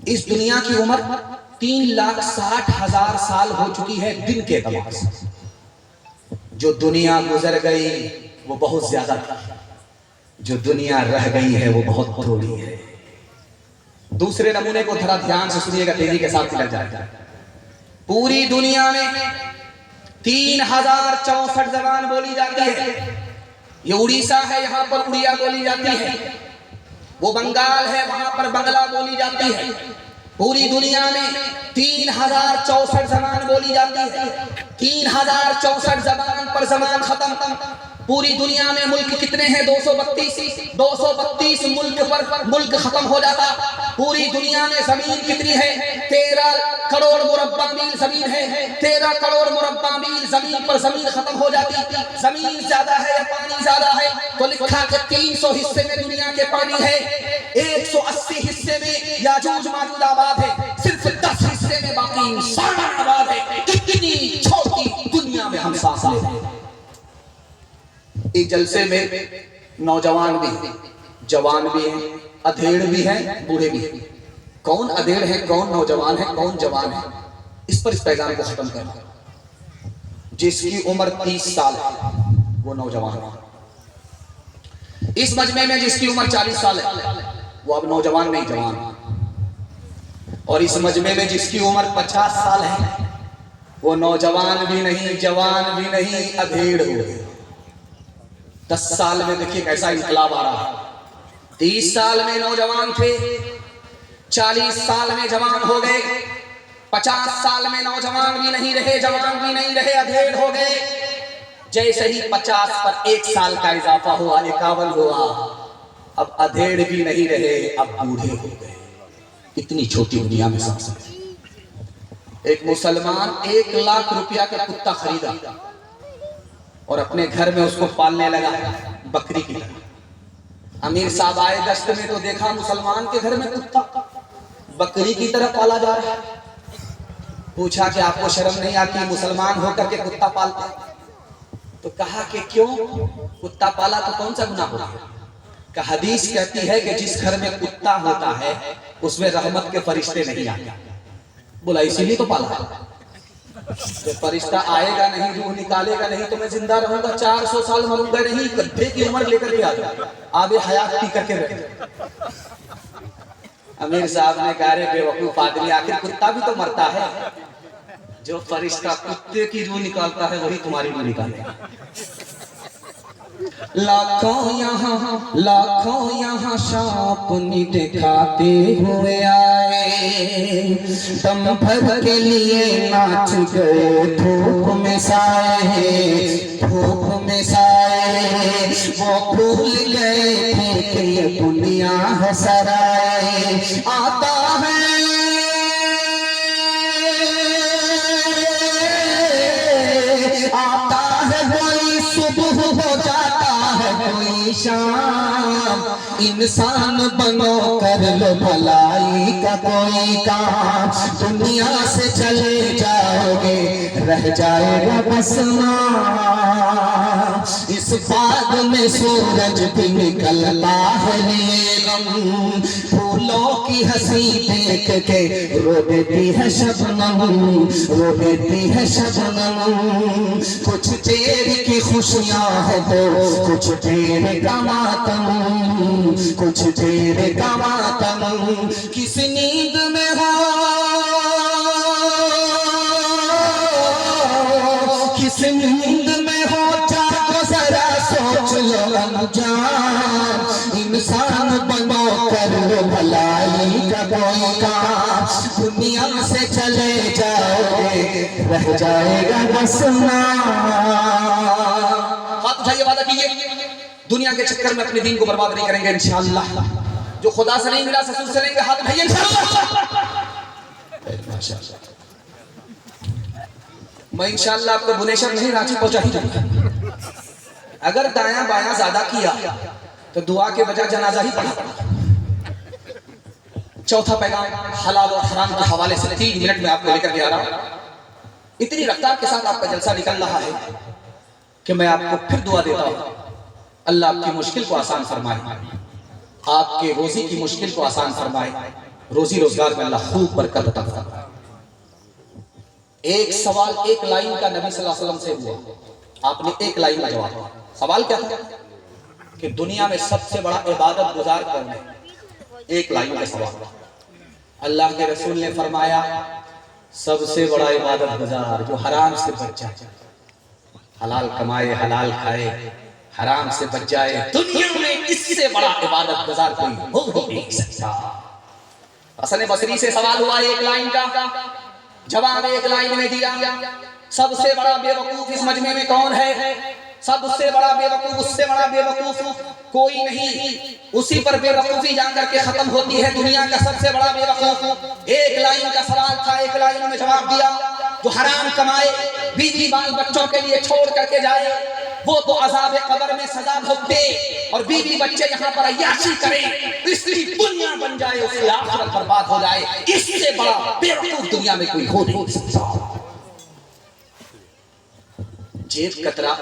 इस दुनिया की उम्र 3,60,000 साल हो चुकी है दिन के एतबार से। जो दुनिया गुजर गई वो बहुत ज्यादा थी, जो दुनिया रह गई है वो बहुत थोड़ी है। दूसरे नमूने को थोड़ा ध्यान से सुनिएगा, तेजी के साथ निकल जाएगा। पूरी दुनिया में 3064 जबान बोली जाती है। ये उड़ीसा है, यहाँ पर उड़िया बोली जाती है। वो बंगाल है, वहां पर बंगला बोली जाती है। पूरी दुनिया में 3064 जबान बोली जाती है। 3064 जबान पर जबान खत्म। पूरी दुनिया में मुल्क कितने हैं? 232 232 मुल्क पर मुल्क खत्म हो जाता। पूरी दुनिया में जमीन कितनी है? 13 करोड़ मुरब्बा मील जमीन है। 13 करोड़ मुरब्बा मील जमीन पर जमीन खत्म हो जाती। जमीन ज्यादा है या पानी ज्यादा है? तो लिखा कि 300 हिस्से में दुनिया के पानी है, 180 हिस्से में याजूज माजूज आबाद है, सिर्फ 10 हिस्से में बाकी इंसान आबाद है। कितनी छोटी दुनिया में हम सांस ले रहे हैं। इस जलसे में नौजवान भी हैं, जवान भी हैं, अधेड़ भी हैं, बूढ़े भी हैं। कौन अधेड़ है, कौन नौजवान है, कौन जवान है, इस पर इस पैगाम को खत्म करना। जिसकी उम्र 30 साल है वो नौजवान है। इस मजमे में जिसकी उम्र 40 साल है वो अब नौजवान नहीं, जवान। और इस मजमे में जिसकी उम्र 50 साल है वो नौजवान भी नहीं, जवान भी नहीं, अधेड़ हो गए। 10 साल में देखिए कैसा इनकलाब आ रहा है। 30 साल में नौजवान थे, 40 साल में जवान हो गए, 50 साल में नौजवान भी नहीं रहे, जवान भी नहीं रहे, अधेड़ हो गए। जैसे ही 50 पर 1 साल का इजाफा हुआ, 51 हुआ, अब अधेड़ भी नहीं रहे, अब बूढ़े हो गए। इतनी छोटी दुनिया में सांस। एक मुसलमान 1 लाख रुपया का कुत्ता खरीदा और अपने घर में उसको पालने लगा, बकरी की तरह। अमीर साहब आए गश्त में तो देखा मुसलमान के घर में कुत्ता बकरी की तरह पाला जा रहा है। पूछा कि आपको शर्म नहीं आती, मुसलमान होकर के कुत्ता पालते? तो कहा कि क्यों? कुत्ता पाला तो कौन सा गुनाह होगा? का हदीस कहती है कि जिस घर में कुत्ता होता है उसमें रहमत के फरिश्ते नहीं आते। बोला इसीलिए तो पाला है। तो फरिश्ता आएगा नहीं, रूह निकालेगा नहीं तो मैं जिंदा रहूंगा, 400 साल मरूंगा नहीं, गड्ढे की उम्र लेकर के आ जाऊंगा, आबे हयात पी करके रहे। अमीर साहब ने कहा रे बेवकूफ आदमी, आखिर कुत्ता भी तो मरता है। जो फरिश्ता कुत्ते की रूह निकालता है वही तुम्हारी रूह निकालेगा। लाखों यहाँ शापनी दिखाते हुए आए, दम भर के लिए नाच गए धूप में साए, धूप में साए। वो भूल गए थे कि ये दुनिया है सराय। आता है वही सुबह हो जाता है कोई शाम। इंसान बनो कर लो भलाई का कोई काम। दुनिया से चले जाओगे रह जाएगा बस नाम। इस बाग में सूरज भी निकलता है ये गम। फूलों की हंसी देख के रो देती है शबनम, रो देती है शबनम। कुछ देर की खुशियां है तो कुछ देर का मातम, कुछ देर का मातम। किस नींद में हो, किस नींद में हो, जागो जरा सोच लो जान। इंसान बनो कर लो भलाई का कोई काम। दुनिया से चले जाओगे रह जाएगा बस नाम। हाथ उठाइए, वादा कीजिए दुनिया के चक्कर में अपने दीन को बर्बाद नहीं करेंगे इंशाअल्लाह। जो खुदा से नहीं मिला ससुर से लेंगे, हाथ उठाइए इंशाअल्लाह। मैं इंशाअल्लाह आपको भुवनेश्वर नहीं रांची पहुंचा ही दूंगा। अगर दायां बायां ज्यादा किया तो दुआ के बजाय जनाजा ही पढ़ा। चौथा पैगाम हलाल और हराम के हवाले से 3 मिनट में आपको लेकर के आ रहा हूं। इतनी रफ्तार के साथ आपका जलसा निकल रहा है कि मैं आपको फिर दुआ देता हूं, अल्लाह आपकी मुश्किल को आसान फरमाए, आपके रोजी की मुश्किल को आसान फरमाए, रोजी रोजगार में अल्लाह खूब बरकत अता फरमाए। एक सवाल 1 लाइन का नबी सल्लल्लाहु अलैहि वसल्लम से हुआ, आपने 1 लाइन में जवाब दिया। सवाल क्या था कि दुनिया में सबसे बड़ा इबादत गुजार कौन है? 1 लाइन का सवाल। अल्लाह के रसूल ने फरमाया सबसे बड़ा इबादत गुजार जो हराम से बच जाए, हलाल कमाए, हलाल खाए, हराम से बच जाए। दुनिया में इससे बड़ा इबादत गुजार कोई हो ही नहीं सकता। हसन बसरी से सवाल हुआ 1 लाइन का, जवाब 1 लाइन में दिया। सबसे बड़ा बेवकूफ इस मजमे में कौन है? सब उससे बड़ा बेवकूफ, उससे बड़ा बेवकूफ कोई नहीं। उसी पर बेवकूफी जाकर के खत्म होती है दुनिया का सबसे बड़ा बेवकूफ। एक लाइन का सवाल था, एक लाइन में जवाब दिया। जो हराम कमाए, बीवी बाल बच्चों के लिए छोड़ करके जाए, वो तो अज़ाब कब्र में सजा भुगते, और बीवी बच्चे यहाँ पर अय्याशी करें, इसकी दुनिया बन जाए, उसकी आखिरत बर्बाद हो जाए। इससे बड़ा बेवकूफ दुनिया में कोई हो नहीं सकता। जेब कतरा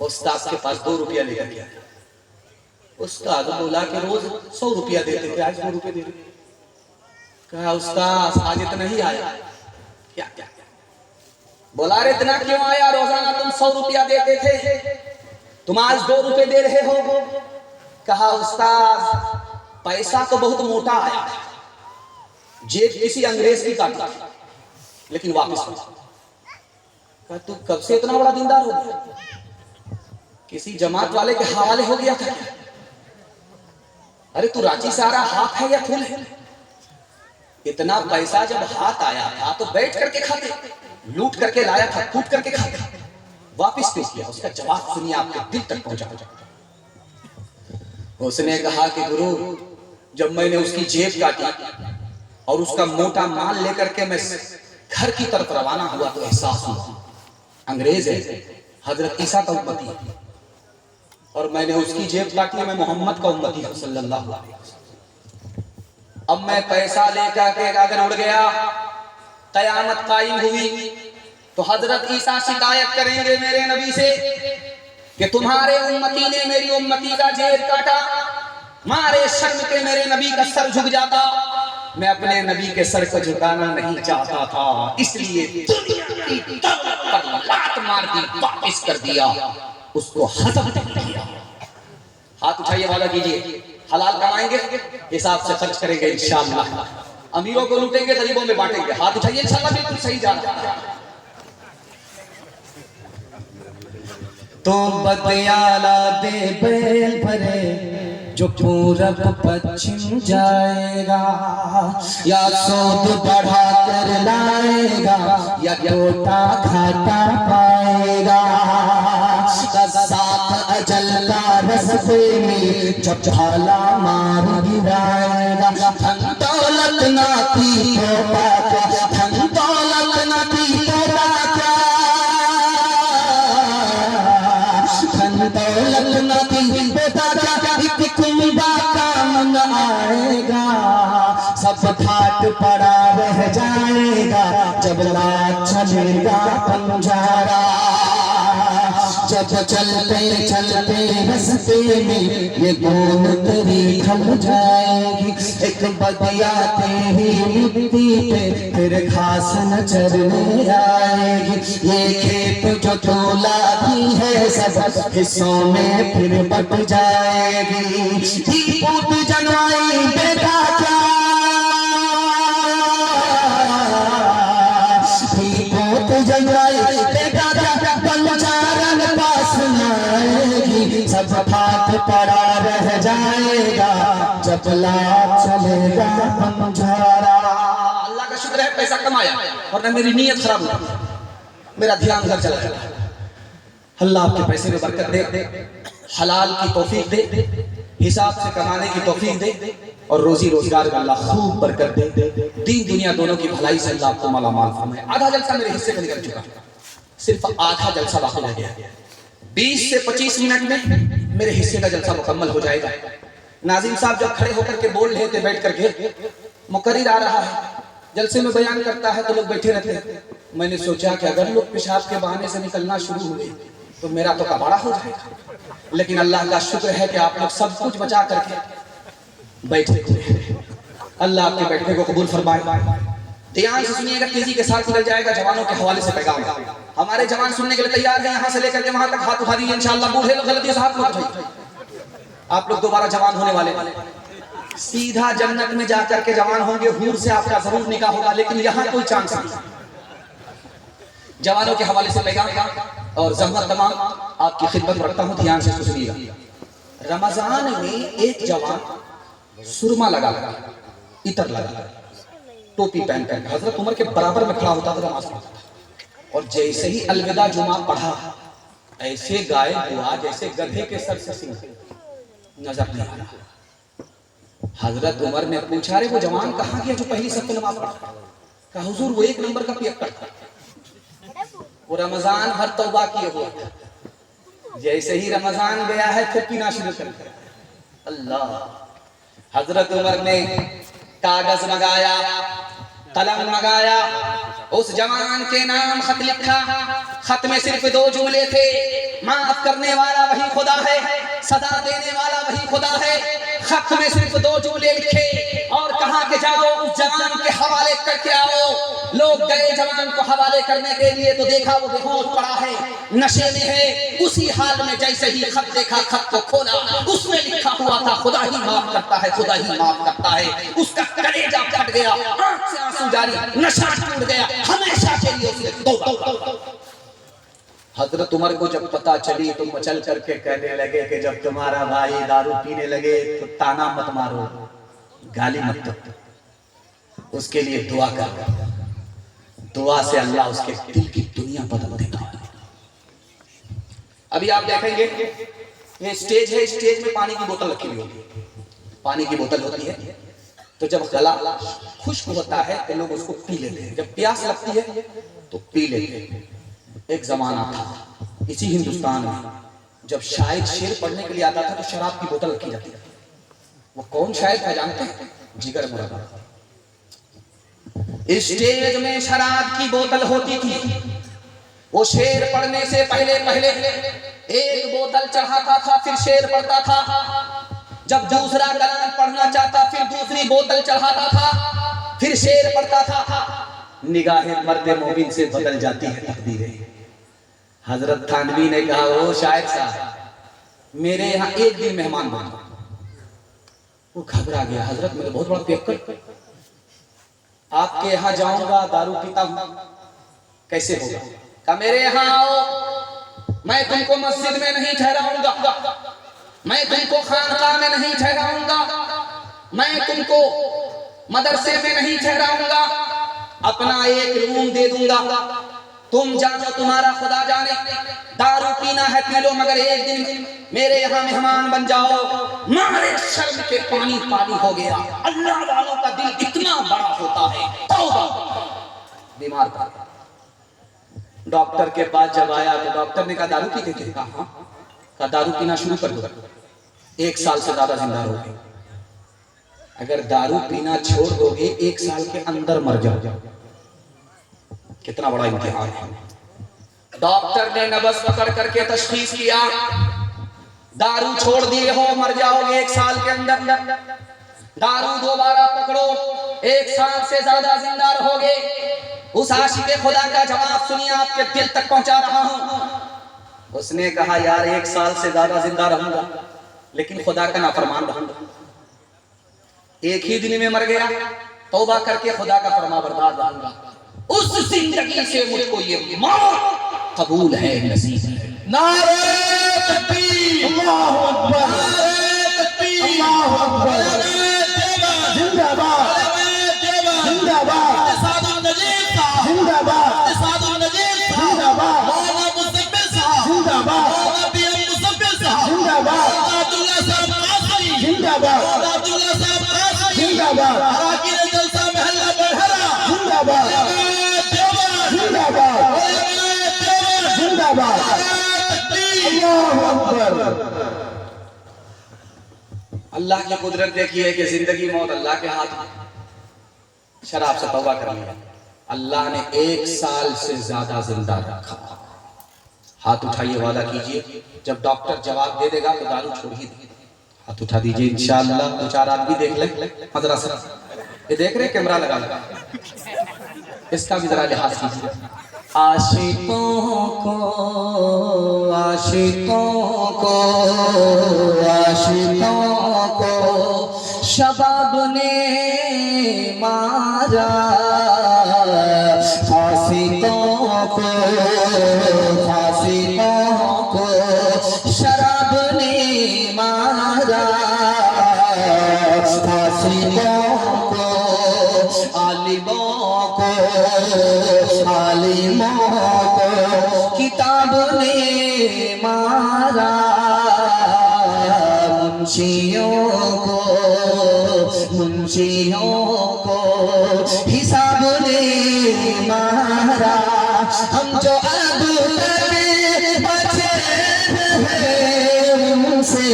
उस्ताद के पास 2 रुपया लेकर गया। उस्ताद बोला कि रोज 100 रुपया देते थे, आज 2 रुपये दे रहे। कहा उस्ताद आज इतना ही आया। क्या क्या बोला रे इतना क्यों आया? रोजाना तुम 100 रुपया देते थे, तुम आज 2 रुपये दे रहे हो। कहा उस्ताद पैसा तो बहुत मोटा आया, जेब किसी अंग्रेज की काटी, लेकिन वापस। कहा तू कब से इतना बड़ा दीनदार हो गया? किसी जमात वाले के हवाले हो गया था? अरे तू रांची से आ रहा, हाथ है या फूल है? इतना पैसा जब हाथ आया था तो बैठ करके खाते, लूट करके लाया था कूट करके खाते, वापिस क्यों किया? उसका जवाब सुनिए, आपके दिल तक पहुंचा। उसने कहा कि गुरु, जब मैंने उसकी जेब काटी और उसका मोटा माल लेकर के मैं घर की तरफ रवाना हुआ तो एहसास हुआ अंग्रेज है, हजरत ईसा का उम्मती है, और मैंने उसकी जेब काटी, मैं मोहम्मद का उम्मती हूं सल्लल्लाहु अलैहि वसल्लम। अब मैं पैसा लेकर के अगर उड़ गया, कयामत कायम हुई तो हजरत ईसा शिकायत करेंगे मेरे नबी से कि तुम्हारे उम्मती ने मेरी उम्मती का जेब काटा। मारे शर्म के मेरे नबी का सर झुक जाता। मैं अपने नबी के सर को झुकाना नहीं चाहता था, इसलिए दुनिया की दौलत पर लात मार दी, वापिस कर दिया, उसको हजम कर दिया। हाथ उठाइए, वादा कीजिए, हलाल कमाएंगे, हिसाब से खर्च करेंगे इंशाअल्लाह। अमीरों को लूटेंगे, गरीबों में बांटेंगे। हाथ उठाइए, इंशाअल्लाह बिल्कुल सही जा रहा है। तो बदयाला दे बैल भरे जो पूरब पश्चिम जाएगा, या सूद बढ़ा कर लाएगा या टोटा घाटा पाएगा। साथ अजल का रस्ते में जब भाला मार गिराएगा, धन दौलत नाती तोड़ा क्या, धन दौलत नाती तोड़ा क्या, धन दौलत नाती बेटा क्या, एक कुंबा का मन आएगा, सब घाट पड़ा रह जाएगा जब लाख चलेगा पंजारा। जब चलते चलते रस्ते में ये गोल तेरी खल जाएगी, एक बदिया तेरी मिट्टी पे फिर घास न चरने आएगी। ये खेत जो तोला की है सब हिस्सों में फिर बट जाएगी। दीपूत जनवाई बेटा क्या, दीपूत जनवाई बेटा क्या, सब हाथ पड़ा रह जाएगा जब लाख चलेगा पंजारा। अल्लाह का शुक्र है पैसा कमाया और न मेरी नीयत खराब हुई, मेरा ध्यान घर चला गया। अल्लाह आपके पैसे में बरकत दे, हलाल की तौफीक दे, हिसाब से कमाने की तौफीक दे, और रोजी रोजगार में अल्लाह खूब बरकत दे। दीन दुनिया दोनों की भलाई से अल्लाह आपको माला माल फरमाए। आधा जलसा मेरे हिस्से में निकल चुका, सिर्फ आधा जलसा बाकी रह गया। 20 से 25 मिनट में मेरे हिस्से का जलसा मुकम्मल हो जाएगा। नाज़िम साहब जब खड़े होकर के बोल रहे थे, बैठ करके मुकर्रिर आ रहा है, जलसे में बयान करता है तो लोग बैठे रहते हैं। मैंने सोचा कि अगर लोग पेशाब के बहाने से निकलना शुरू हुए तो मेरा तो कबाड़ा हो जाएगा, लेकिन अल्लाह का शुक्र है कि आप लोग सब कुछ बचा करके बैठे हुए। अल्लाह आपके बैठने को कबूल फरमाए। ध्यान से सुनिएगा, तेजी के साथ निकल जाएगा। जवानों के हवाले से पैगाम, हमारे जवान सुनने के लिए तैयार हैं। यहाँ से लेकर के वहां तक हाथ उठा दीजिए इंशाअल्लाह। बूढ़े लोग गलती से हाथ मत उठाइए, आप लोग दोबारा जवान होने वाले, सीधा जन्नत में जाकर के जवान होंगे। हूर से आपका जरूर निकाह होगा, लेकिन यहाँ कोई चांस नहीं। जवानों के हवाले से पैगाम और जहमत तमाम आपकी खिदमत में रखता हूँ, ध्यान से सुनिएगा। रमजान में एक जवान सुरमा लगा लगा, इतर लगा, टोपी पहन कर हजरत उमर के बराबर में खड़ा होता था, नमाज पढ़ता था, और जैसे ही अलविदा जुमा पढ़ा ऐसे गाय दुआ जैसे गधे के सर से सिंह नजर नहीं आ रहा। हजरत उमर ने पूछा, रे वो जवान कहाँ गया जो पहली सब नमाज पढ़ा? कहा हुजूर वो 1 नंबर का पियक्कड़ था, वो रमजान भर तौबा किए हुआ था, जैसे ही रमजान गया है फिर पीना शुरू कर दिया। अल्लाह। हजरत उमर ने कागज मंगाया, कलम मंगाया, उस जवान के नाम खत लिखा। खत में सिर्फ 2 जुमले थे, माफ करने वाला वही खुदा है, सदा देने वाला वही खुदा है। खत में सिर्फ 2 जुमले लिखे और कहा कि जाओ उस जवान के हवाले करके आओ। लोग गए जवान को हवाले करने के लिए, तो देखा वो बेहोश पड़ा है, नशे में है। उसी हाल में जैसे ही खत देखा, खत को खोला, उसमें लिखा हुआ था खुदा ही माफ करता है, खुदा ही माफ करता है। उसका कलेजा फट गया, आंख से आंसू जारी, नशा टूट गया, हमेशा के लिए उसने तौबा। हजरत उमर को जब पता चली तो मचल करके कहने लगे कि जब तुम्हारा भाई दारू पीने लगे तो ताना मत मारो, गाली मत दो, उसके लिए दुआ कर। दुआ से अल्लाह उसके दिल की दुनिया बदल देता है। अभी आप देखेंगे ये स्टेज है, स्टेज में पानी की बोतल रखी हुई होती है, पानी की बोतल होती है, तो जब गला खुश्क होता है तो लोग उसको पी लेते हैं, जब प्यास लगती है तो पी लेते हैं। एक जमाना था इसी हिंदुस्तान में जब शायद शेर पढ़ने के लिए आता था तो शराब की बोतल रखी जाती थी। वो कौन शायद था जानते हैं? जिगर मुरादा। स्टेज में शराब की बोतल होती थी। वो शेर पढ़ने से पहले पहले एक बोतल चढ़ाता था, फिर शेर पढ़ता था। जब दूसरा कलाम पढ़ना चाहता फिर दूसरी बोतल चढ़ाता था, फिर शेर पढ़ता था। निगाहें मर्द मोमिन से बदल जाती है तकदीरें। हजरत थानवी ने कहा, ओ शायद साहब मेरे यहाँ एक दिन मेहमान बना। वो घबरा गया, हजरत मेरे बहुत बड़ा पियक्कड़, आपके यहाँ जाऊंगा दारू पीता हूं, कैसे होगा? कहा मेरे यहाँ आओ, मैं तुमको मस्जिद में नहीं ठहराऊंगा, मैं तुमको खानकाह में नहीं ठहराऊंगा, मैं तुमको मदरसे में नहीं ठहराऊंगा, अपना एक रूम दे दूंगा, तुम जानो तुम्हारा खुदा जाने। दारू पीना है पी लो, मगर एक दिन मेरे यहाँ मेहमान बन जाओ। मारे शर्म के पानी पानी हो गया। अल्लाह वालों का दिल इतना बड़ा होता है। तौबा। बीमार था, डॉक्टर के पास जब आया तो डॉक्टर ने कहा दारू पीते थे? कहा दारू पीना शुरू कर दो, 1 साल से ज्यादा जिंदा रहोगे। अगर दारू पीना छोड़ दोगे 1 साल के अंदर मर जाओ। कितना बड़ा इम्तिहान है। डॉक्टर ने नब्ज पकड़ करके तशखीस किया, दारू छोड़ दिए हो, मर जाओगे 1 साल के अंदर। दारू दोबारा पकड़ो, 1 साल से ज्यादा जिंदा रहोगे। उस आशिक़े खुदा का जवाब सुनिए, आपके दिल तक पहुंचा रहा हूं। उसने कहा यार 1 साल से ज्यादा जिंदा रहूंगा, लेकिन खुदा का नाफरमान रहूंगा। एक ही दिन में मर गया, तौबा करके खुदा का फरमाबरदार रहूंगा। उस जिंदगी से मुझको ये मौत कबूल है, नसीब है। नारे तकबीर, अल्लाहु अकबर, अल्लाहु अकबर, जिंदाबाद, जिंदाबाद, जिंदाबाद, जिंदाबाद, अल्लाह की कुदरत देखिए कि जिंदगी मौत अल्लाह के हाथ में। शराब से तौबा कर लिया, अल्लाह ने 1 साल से ज्यादा जिंदा रखा। हाथ उठाइए, वादा कीजिए, जब डॉक्टर जवाब दे देगा तो दारू छोड़ ही दे। हाथ उठा दीजिए, इंशाअल्लाह 2-4 आदमी देख ले। हजरा से ये देख रहे, कैमरा लगा लगा, इसका भी जरा लिहाज कीजिए। आशिकों को, आशिकों को, आशिकों को शबाब ने मारा, फासिकों को, फासिकों को शराब ने मारा, फासिकों को, आलिमों को, आलिमों को किताब ने मुंशियों को हिसाब ने मारा। हम जो अब तक बचे हैं उनसे,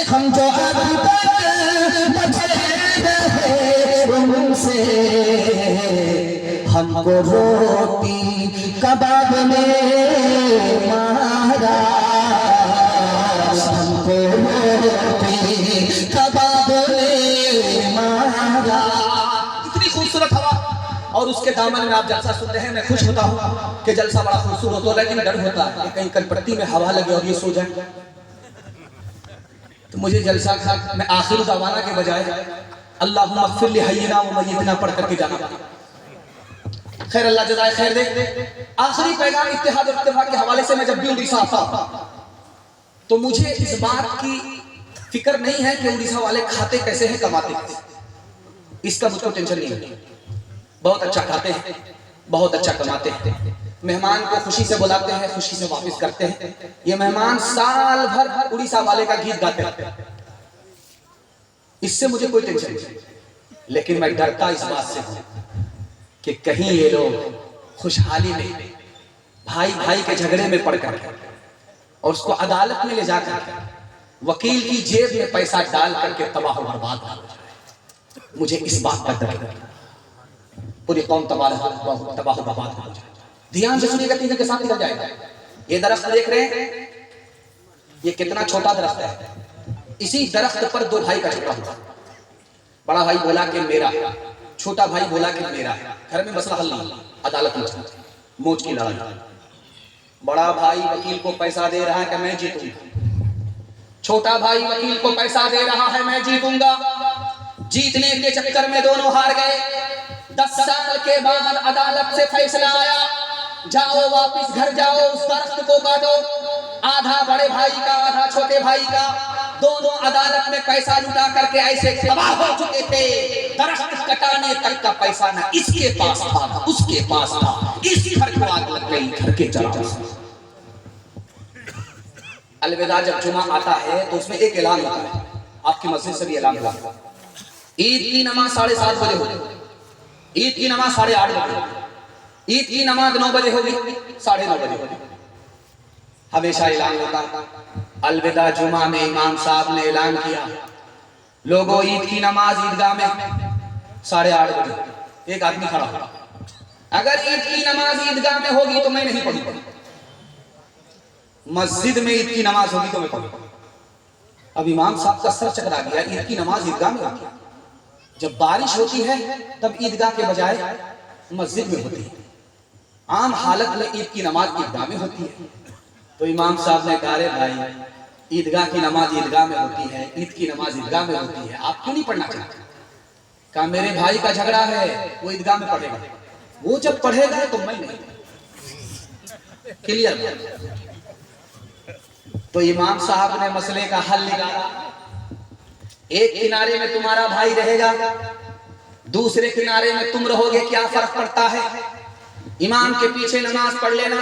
हम जो अब तक बचे हैं उनसे, हमको रोटी कबाब ने मारा। हमको रोटी कबाब ने मारा। इतनी खूबसूरत हवा और उसके दामन में आप जलसा सुन रहे हैं। मैं खुश होता हूँ कि जलसा बड़ा खूबसूरत होता है, लेकिन डर होता है कि कहीं कनपट्टी में हवा लगे और ये सो जाए। तो मुझे जलसा खा मैं आखिर दवाना के बजाय अल्लाहुम्मा अग़फ़िर ली हय्यिना व मय्यितना पढ़ करके जाना। खैर अल्लाह जज़ाए खैर दे। आखिरी पैगाम इत्तेहाद और इत्तेफाक के हवाले से मैं जब भी उड़ीसा आता तो मुझे इस बात की फिक्र नहीं है कि उड़ीसा वाले खाते कैसे हैं, कमाते कैसे, इसका मुझको टेंशन नहीं है। बहुत अच्छा खाते हैं, बहुत अच्छा कमाते हैं, मेहमान को खुशी से बुलाते हैं, खुशी से वापस करते हैं। ये मेहमान साल भर उड़ीसा वाले का गीत गाते हैं, इससे मुझे कोई टेंशन नहीं। लेकिन मैं डरता इस बात से हूं कि कहीं ये लोग खुशहाली में भाई भाई के झगड़े में पड़ कर और उसको अदालत में ले जाकर वकील की जेब में पैसा डाल करके तबाह बर्बाद हो जाए। मुझे इस बात का डर है, पूरी कौम तबाह बर्बाद हो जाए। ध्यान से सुनिएगा, तीनों के साथ निकल जाएगा। ये दरख्त देख रहे हैं, ये कितना छोटा दरख्त है। इसी दरख्त पर दो भाई का झगड़ा हुआ। बड़ा भाई बोला कि मेरा, छोटा भाई बोला कि मेरा। घर में मसला हल नहीं, अदालत में मोच की लड़ाई। बड़ा भाई वकील को पैसा दे रहा है कि मैं जीतूंगा, छोटा भाई वकील को पैसा दे रहा है मैं जीतूंगा। जीतने के चक्कर में दोनों हार गए। 10 साल के बाद अदालत से फैसला आया, जाओ वापस घर जाओ, उस दरख्त को काटो। आधा बड़े भाई का, आधा छोटे भाई का। दोनों अदालत में पैसा लुटा करके ऐसे तबाह हो चुके थे, दरख्त कटाने तक का पैसा ना इसके पास था ना उसके पास था। इस घर को आग लग गई, घर के जला। अलविदा जब जुमा आता है तो उसमें एक ऐलान होता है, आपकी मस्जिद से भी ऐलान हुआ। ईद की नमाज 7:30 बजे होगी, ईद की नमाज 8:30 बजे, ईद की नमाज 9 बजे होगी, 9:30 बजे होगी। हमेशा ऐलान होता है। अलविदा जुमा में इमाम साहब ने ऐलान किया, लोगों ईद की नमाज ईदगाह में 8:30 बजे। एक आदमी खड़ा होगा, अगर ईद की नमाज ईदगाह में होगी तो मैं नहीं पढ़ूंगा, मस्जिद में ईद की नमाज होगी तो मैं पढ़ूंगा। अब इमाम साहब का सर चकरा गया, ईद की नमाज ईदगाह में होगी। जब बारिश होती है तब ईदगाह के बजाय मस्जिद में होती है। आम हालत में ईद की नमाज ईदगाह में होती है। तो इमाम साहब ने कहा, रे भाई ईदगाह की नमाज ईदगाह में होती है, ईद की नमाज ईदगाह में होती है, आप क्यों नहीं पढ़ना चाहते? कहा मेरे भाई का झगड़ा है, वो ईदगाह में पढ़ेगा, वो जब पढ़ेगा तो मैं नहीं। क्लियर? तो इमाम साहब ने मसले का हल निकाला। एक किनारे में तुम्हारा भाई रहेगा, दूसरे किनारे में तुम रहोगे, क्या फर्क पड़ता है? इमाम के पीछे नमाज पढ़ लेना,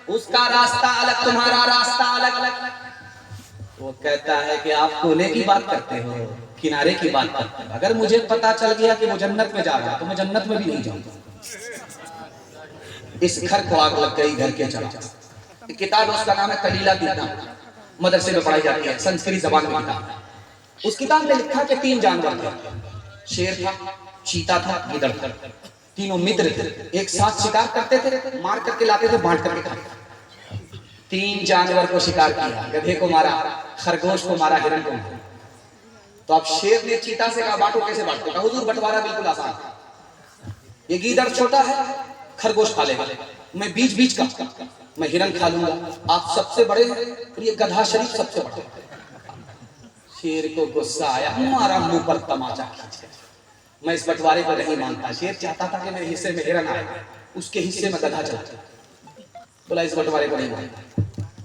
उसका रास्ता अलग, तुम्हारा रास्ता अलग। वो कहता है कि आप कोने की बात करते हो, किनारे की बात करते हो। अगर मुझे पता चल गया कि वो जन्नत में जा रहा है तो मैं जन्नत में भी नहीं जाऊंगा। इस घर को आग लग गई, घर के चला। किताब उसका नाम है कलीला किताब, मदरसे में पढ़ाई जाती है, संस्कृत जबान में किताब। उस किताब में लिखा कि 3 जानवर थे, शेर था, चीता था, गिदड़ था। तीनों मित्र थे, एक साथ शिकार करते थे, मार करके लाते थे, बांट करके खाते। 3 जानवर को शिकार किया, गधे को मारा, खरगोश को मारा, हिरण को मारा। तो अब शेर ने चीता से कहा बांटो, कैसे बांटते? कहा हुजूर बंटवारा बिल्कुल आसान है, ये गीदड़ छोटा है, खरगोश खा लेगा, मैं बीच बीच का, मैं हिरण खा लूंगा, आप सबसे बड़े हैं और ये गधा शरीफ सबसे बड़ा। शेर को गुस्सा आया, हमारा मुंह पर तमाचा खींच, मैं इस बंटवारे को नहीं मानता। शेर चाहता था कि मेरे हिस्से में हिरण आए, उसके हिस्से में गधा चला। बोला इस बंटवारे को नहीं मानता।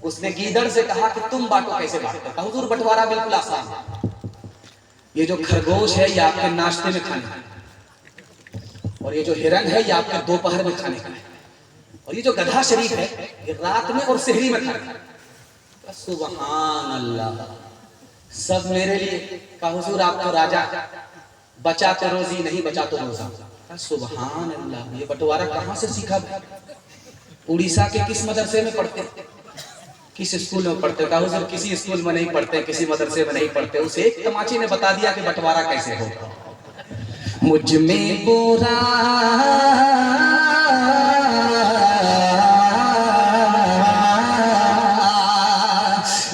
उसने गीदड़ से कहा कि तुम बांटो, कैसे बांटते? कहा हुजूर बंटवारा बिल्कुल आसान है, ये जो खरगोश है ये आपके नाश्ते में खाने का है, और ये जो हिरण है ये आपके दोपहर में खाने का है, और ये जो गधा शरीफ है ये रात में और सेहरी में खाने का है। सुभान अल्लाह, सब मेरे लिए। कहा हुजूर आप तो राजा, बचा तो रोजी नहीं बचा तो रोजा। सुभान अल्लाह, ये बंटवारा कहाँ से सीखा? उड़ीसा के किस मदरसे में पढ़ते, किस स्कूल में पढ़ते? कहा हुजूर किसी स्कूल में नहीं पढ़ते, किसी मदरसे में नहीं पढ़ते। उसे एक तमाची ने बता दिया कि बंटवारा कैसे होगा। मुझ में बुरा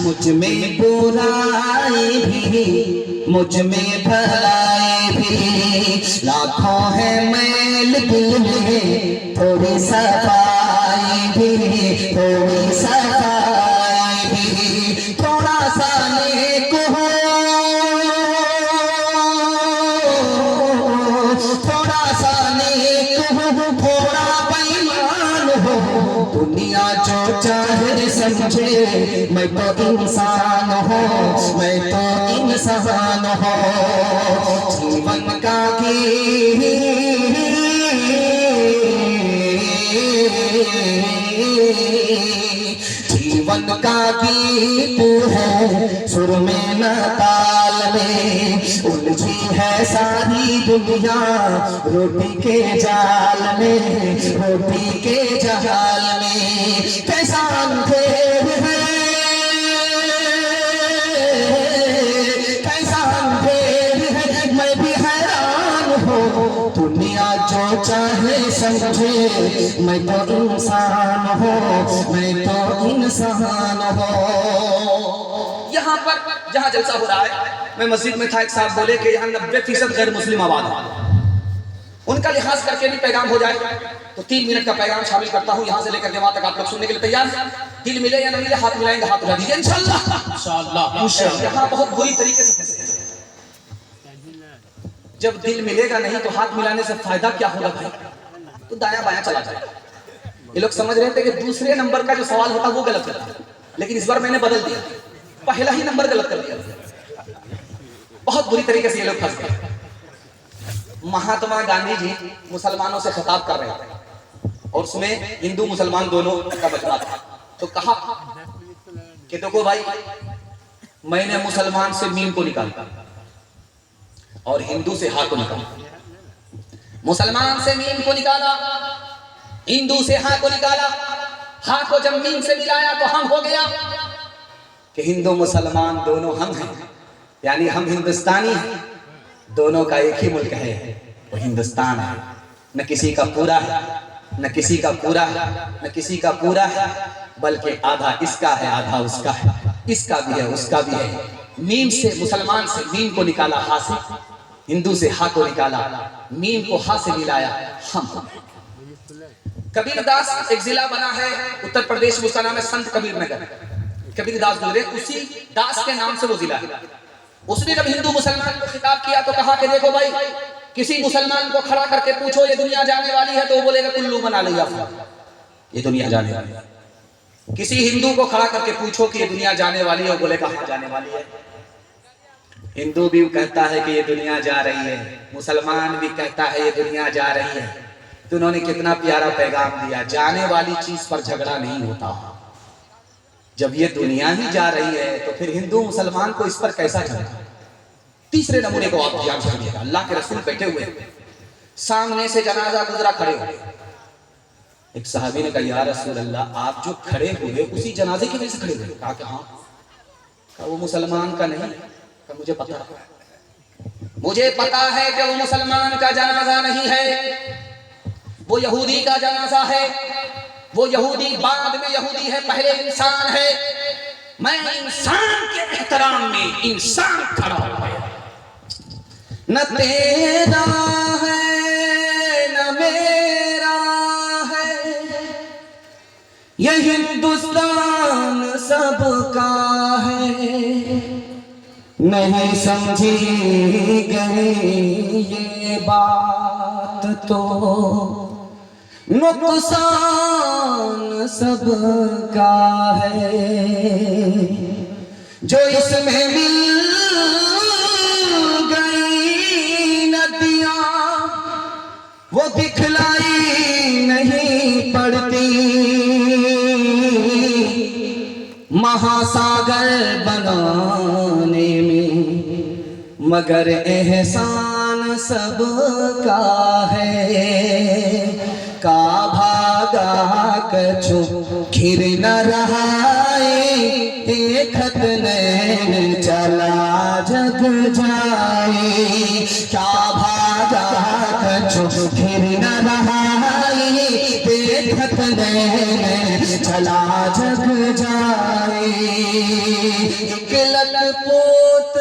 मुझ में बुराई भी, मुझ में भलाई भी, लाखों है मैल दिल में, थोड़ी सफाई भी, थोड़ी सफाई भी, थोड़ा सा नेक हो, थोड़ा सा नेक हो, थोड़ा बेईमान हो। दुनिया जो चाहे समझे, मैं तो इंसान हूँ, मैं तो इंसान हूँ। जीवन का जीवन का गीत है, सुर में न ताल में, उलझी है सारी दुनिया रोटी के जाल में, रोटी के जाल में। कैसा अंधेर है, कैसा अंधेर है, मैं भी हैरान हूँ। दुनिया जो चाहे समझे, मैं तो इंसान हूँ, मैं तो इंसान हूँ। यहाँ पर जहाँ जलसा हो रहा है, मैं मस्जिद में था, एक साहब बोले कि यहाँ 90% गैर मुस्लिम आबाद है, उनका लिहाज करके भी पैगाम हो जाए। तो 3 मिनट का पैगाम शामिल करता हूँ यहाँ से लेकर के वहां तक। आप लोग सुनने के लिए तैयार हैं? दिल मिले या न मिले, हाथ मिलाएंगे, हाथ उठा दीजिए इंशाअल्लाह। यहाँ बहुत बुरी तरीके से फंसे। जब दिल मिलेगा नहीं तो हाथ मिलाने से फायदा क्या होगा भाई? तो दाया बाया चला जाएगा। ये लोग समझ रहे थे कि दूसरे नंबर का जो सवाल होता वो गलत होता, लेकिन इस बार मैंने बदल दिया, पहला ही नंबर गलत कर दिया। बहुत बुरी तरीके से ये लोग फंस गए। महात्मा गांधी जी मुसलमानों से खिताब कर रहे थे और उसमें हिंदू मुसलमान दोनों का बचना था। तो कहा कि देखो भाई, मैंने मुसलमान से मीम को निकाला और हिंदू से हा को निकाला। मुसलमान से मीम को निकाला, हिंदू से हा को निकाला। हा को जब मीम से मिलाया तो हम हो गया कि हिंदू मुसलमान दोनों हम हैं, यानी हम हिंदुस्तानी हैं। दोनों का एक ही मुल्क है, वो हिंदुस्तान है। न किसी का पूरा है, न किसी का पूरा है, न किसी का पूरा है, बल्कि आधा इसका है, आधा उसका है, इसका भी है, उसका भी है। मीम से, मुसलमान से मीम को निकाला हा से, हिंदू से हा को निकाला, मीम को हा से मिलाया हम। कबीरदास एक जिला बना है उत्तर प्रदेश में, उसका नाम है संत कबीर नगर। कबीरदास गुजरे, उसी दास के नाम से वो जिला है। उसने जब हिंदू मुसलमान को खिताब किया तो कहा कि देखो भाई, किसी मुसलमान को खड़ा करके पूछो ये दुनिया जाने वाली है, तो वो बोलेगा कुल्लू बना लिया, ये दुनिया जाने वाली है। किसी हिंदू को खड़ा करके पूछो कि ये दुनिया जाने वाली है, वो बोलेगा हाँ जाने वाली है। हिंदू भी कहता है कि ये दुनिया जा रही है, मुसलमान भी कहता है ये दुनिया जा रही है। तो उन्होंने कितना प्यारा पैगाम दिया, जाने वाली चीज पर झगड़ा नहीं होता। जब ये दुनिया ही जा रही है तो फिर हिंदू मुसलमान को इस पर कैसा झगड़ा? तीसरे नमूने को आप ध्यान से सुनिएगा। अल्लाह के रसूल बैठे हुए, सामने से जनाजा गुजरा, खड़े हुए। एक सहाबी ने कहा, या रसूल अल्लाह, आप जो खड़े हुए उसी जनाजे की वजह से खड़े हुए? कहा कि हाँ। कहा वो मुसलमान का नहीं? कहा मुझे पता है, मुझे पता है कि वो मुसलमान का जनाजा नहीं है, वो यहूदी का जनाजा है। वो यहूदी बाद में यहूदी है, पहले इंसान है। मैं इंसान के एहतराम में इंसान खड़ा हो गया। न तेरा है न मेरा है, ये हिंदुस्तान सबका है। नहीं समझी गई ये बात तो नुकसान सबका है। जो इसमें मिल गई नदियाँ, वो दिखलाई नहीं पड़ती। महासा मगर एहसान सबका है, का भागा कछु खिर न रहाए, देखत नैन चला जग जाए। क्या भागा कछु खिर न रहाए, देखत नैन चला जग जाए। एक लक पोत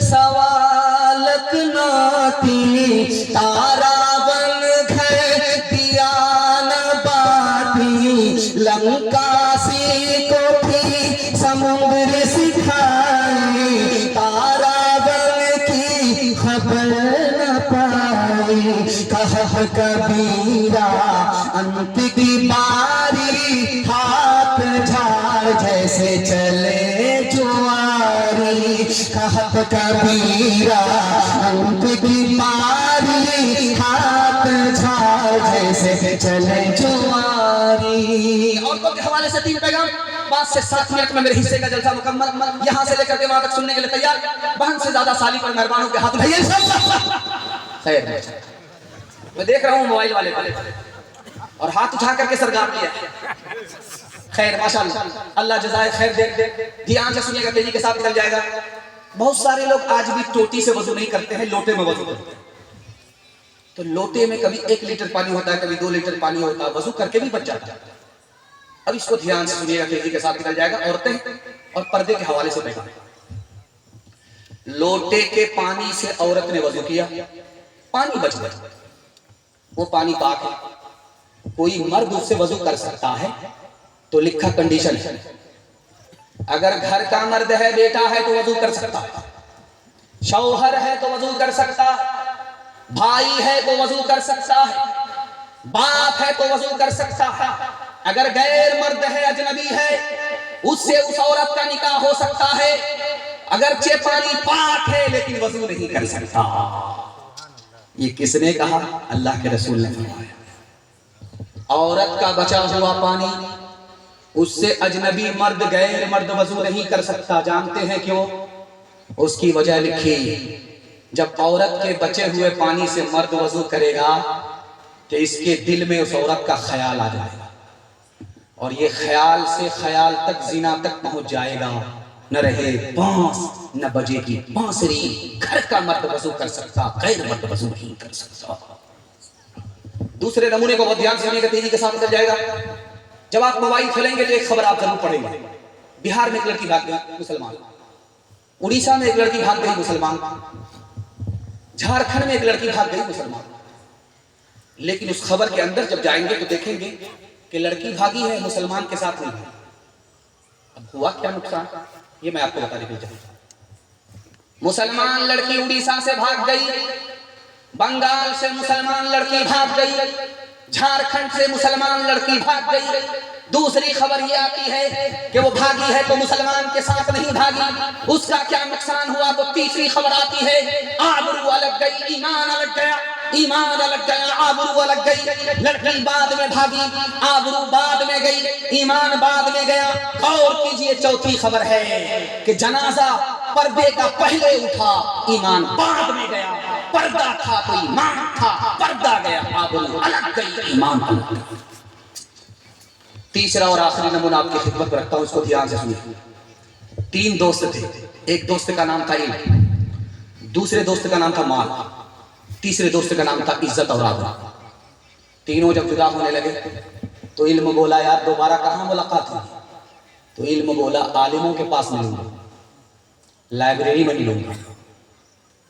सवालक नाती, तारा बन घर दिया न बाती। लंकासी को भी समुद्र सिखाए, तारा बन की खबर न पाई। कह कबीरा अंत की बारी, हाथ झाड़ जैसे चले जुआरी। कहत कबीरा अंत की बारी, हाथ झाड़ जैसे चले जुआरी। और के हवाले से 3 पैगाम 5 से 7 मिनट में मेरे हिस्से का जलसा मुकम्मल। यहाँ से लेकर के वहां तक सुनने के लिए तैयार। बहन से ज्यादा साली पर मेहरबानों के हाथ उठाइए इंशाअल्लाह। खैर, मैं देख रहा हूँ मोबाइल वाले और हाथ उठा करके सरगार लिया। खैर माशाअल्लाह, अल्लाह जज़ाए खैर दे। ध्यान से सुनिएगा, तेजी के साथ निकल जाएगा। बहुत सारे लोग आज भी टोटी से वजू नहीं करते हैं, लोटे में वजू करते हैं। तो लोटे में कभी 1 लीटर पानी होता है, कभी 2 लीटर पानी होता है, वजू करके भी बच जाता है। अब इसको ध्यान से सुनिएगा, तेजी के साथ निकल जाएगा। औरतें और पर्दे के हवाले से पैगाम। लोटे के पानी से औरत ने वजू किया, पानी बच गया, वो पानी पाक है। कोई मर्द उससे वजू कर सकता है तो लिखा कंडीशन है, अगर घर का मर्द है, बेटा है तो वजू कर सकता है, शौहर है तो वजू कर सकता है, भाई है तो वजू कर सकता है, बाप है तो वजू कर सकता है। अगर गैर मर्द है, अजनबी है, उससे उस औरत का निकाह हो सकता है, अगरचे पानी पाक है लेकिन वजू नहीं कर सकता। ये किसने कहा? अल्लाह के रसूल ने फरमाया। औरत का बचा हुआ पानी, उससे अजनबी मर्द गैर मर्द वजू नहीं कर सकता। जानते हैं क्यों? उसकी वजह लिखी, जब औरत के बचे हुए पानी से मर्द वजू करेगा तो इसके दिल में उस औरत का ख्याल आ जाएगा, और ये ख्याल से ख्याल तक जिना तक पहुंच जाएगा। न रहे बांस न बजेगी बांसुरी, घर का मर्द वजू कर सकता, गैर मर्द वजू नहीं कर सकता। दूसरे नमूने को बहुत ध्यान से सुनिएगा, तेजी के साथ निकल जाएगा। जब आप मोबाइल खोलेंगे तो एक खबर आप जरूर पढ़ेंगे। बिहार में एक लड़की भाग गई मुसलमान, उड़ीसा में एक लड़की भाग गई मुसलमान, झारखंड में एक लड़की भाग गई मुसलमान। लेकिन उस खबर के अंदर जब जाएंगे तो देखेंगे कि लड़की भागी है, मुसलमान के साथ नहीं भागी। अब हुआ क्या नुकसान, ये मैं आपको बता देता हूं। मुसलमान लड़की उड़ीसा से भाग गई, बंगाल से मुसलमान लड़की भाग गई, झारखंड से मुसलमान लड़की भाग गई। दूसरी खबर ये आती है कि वो भागी है तो मुसलमान के साथ नहीं भागी, उसका क्या नुकसान हुआ। तो तीसरी खबर आती है, आबरू अलग गई, ईमान अलग गया, ईमान अलग गया, आबरू अलग गई। लड़की बाद में भागी, आबरू बाद में गई, ईमान बाद में गया। और कीजिए, चौथी खबर है कि जनाजा पर्दे का पहले उठा, ईमान बाद में गया। पर्दा था तो ईमान था, पर्दा गया, आबरू अलग गई, ईमान अलग गया। तीसरा और आखिरी नमूना आपकी खिदमत में रखता हूं, इसको ध्यान से सुनिए। 3 दोस्त थे, एक दोस्त का नाम था इल्म, दूसरे दोस्त का नाम था माल, तीसरे दोस्त का नाम था इज्जत और आबरू। तीनों जब जुदा होने लगे तो इल्म बोला, यार दोबारा कहाँ मुलाकात होगी? तो इल्म बोला, आलिमों के पास मिलूंगा, लाइब्रेरी में मिलूंगा।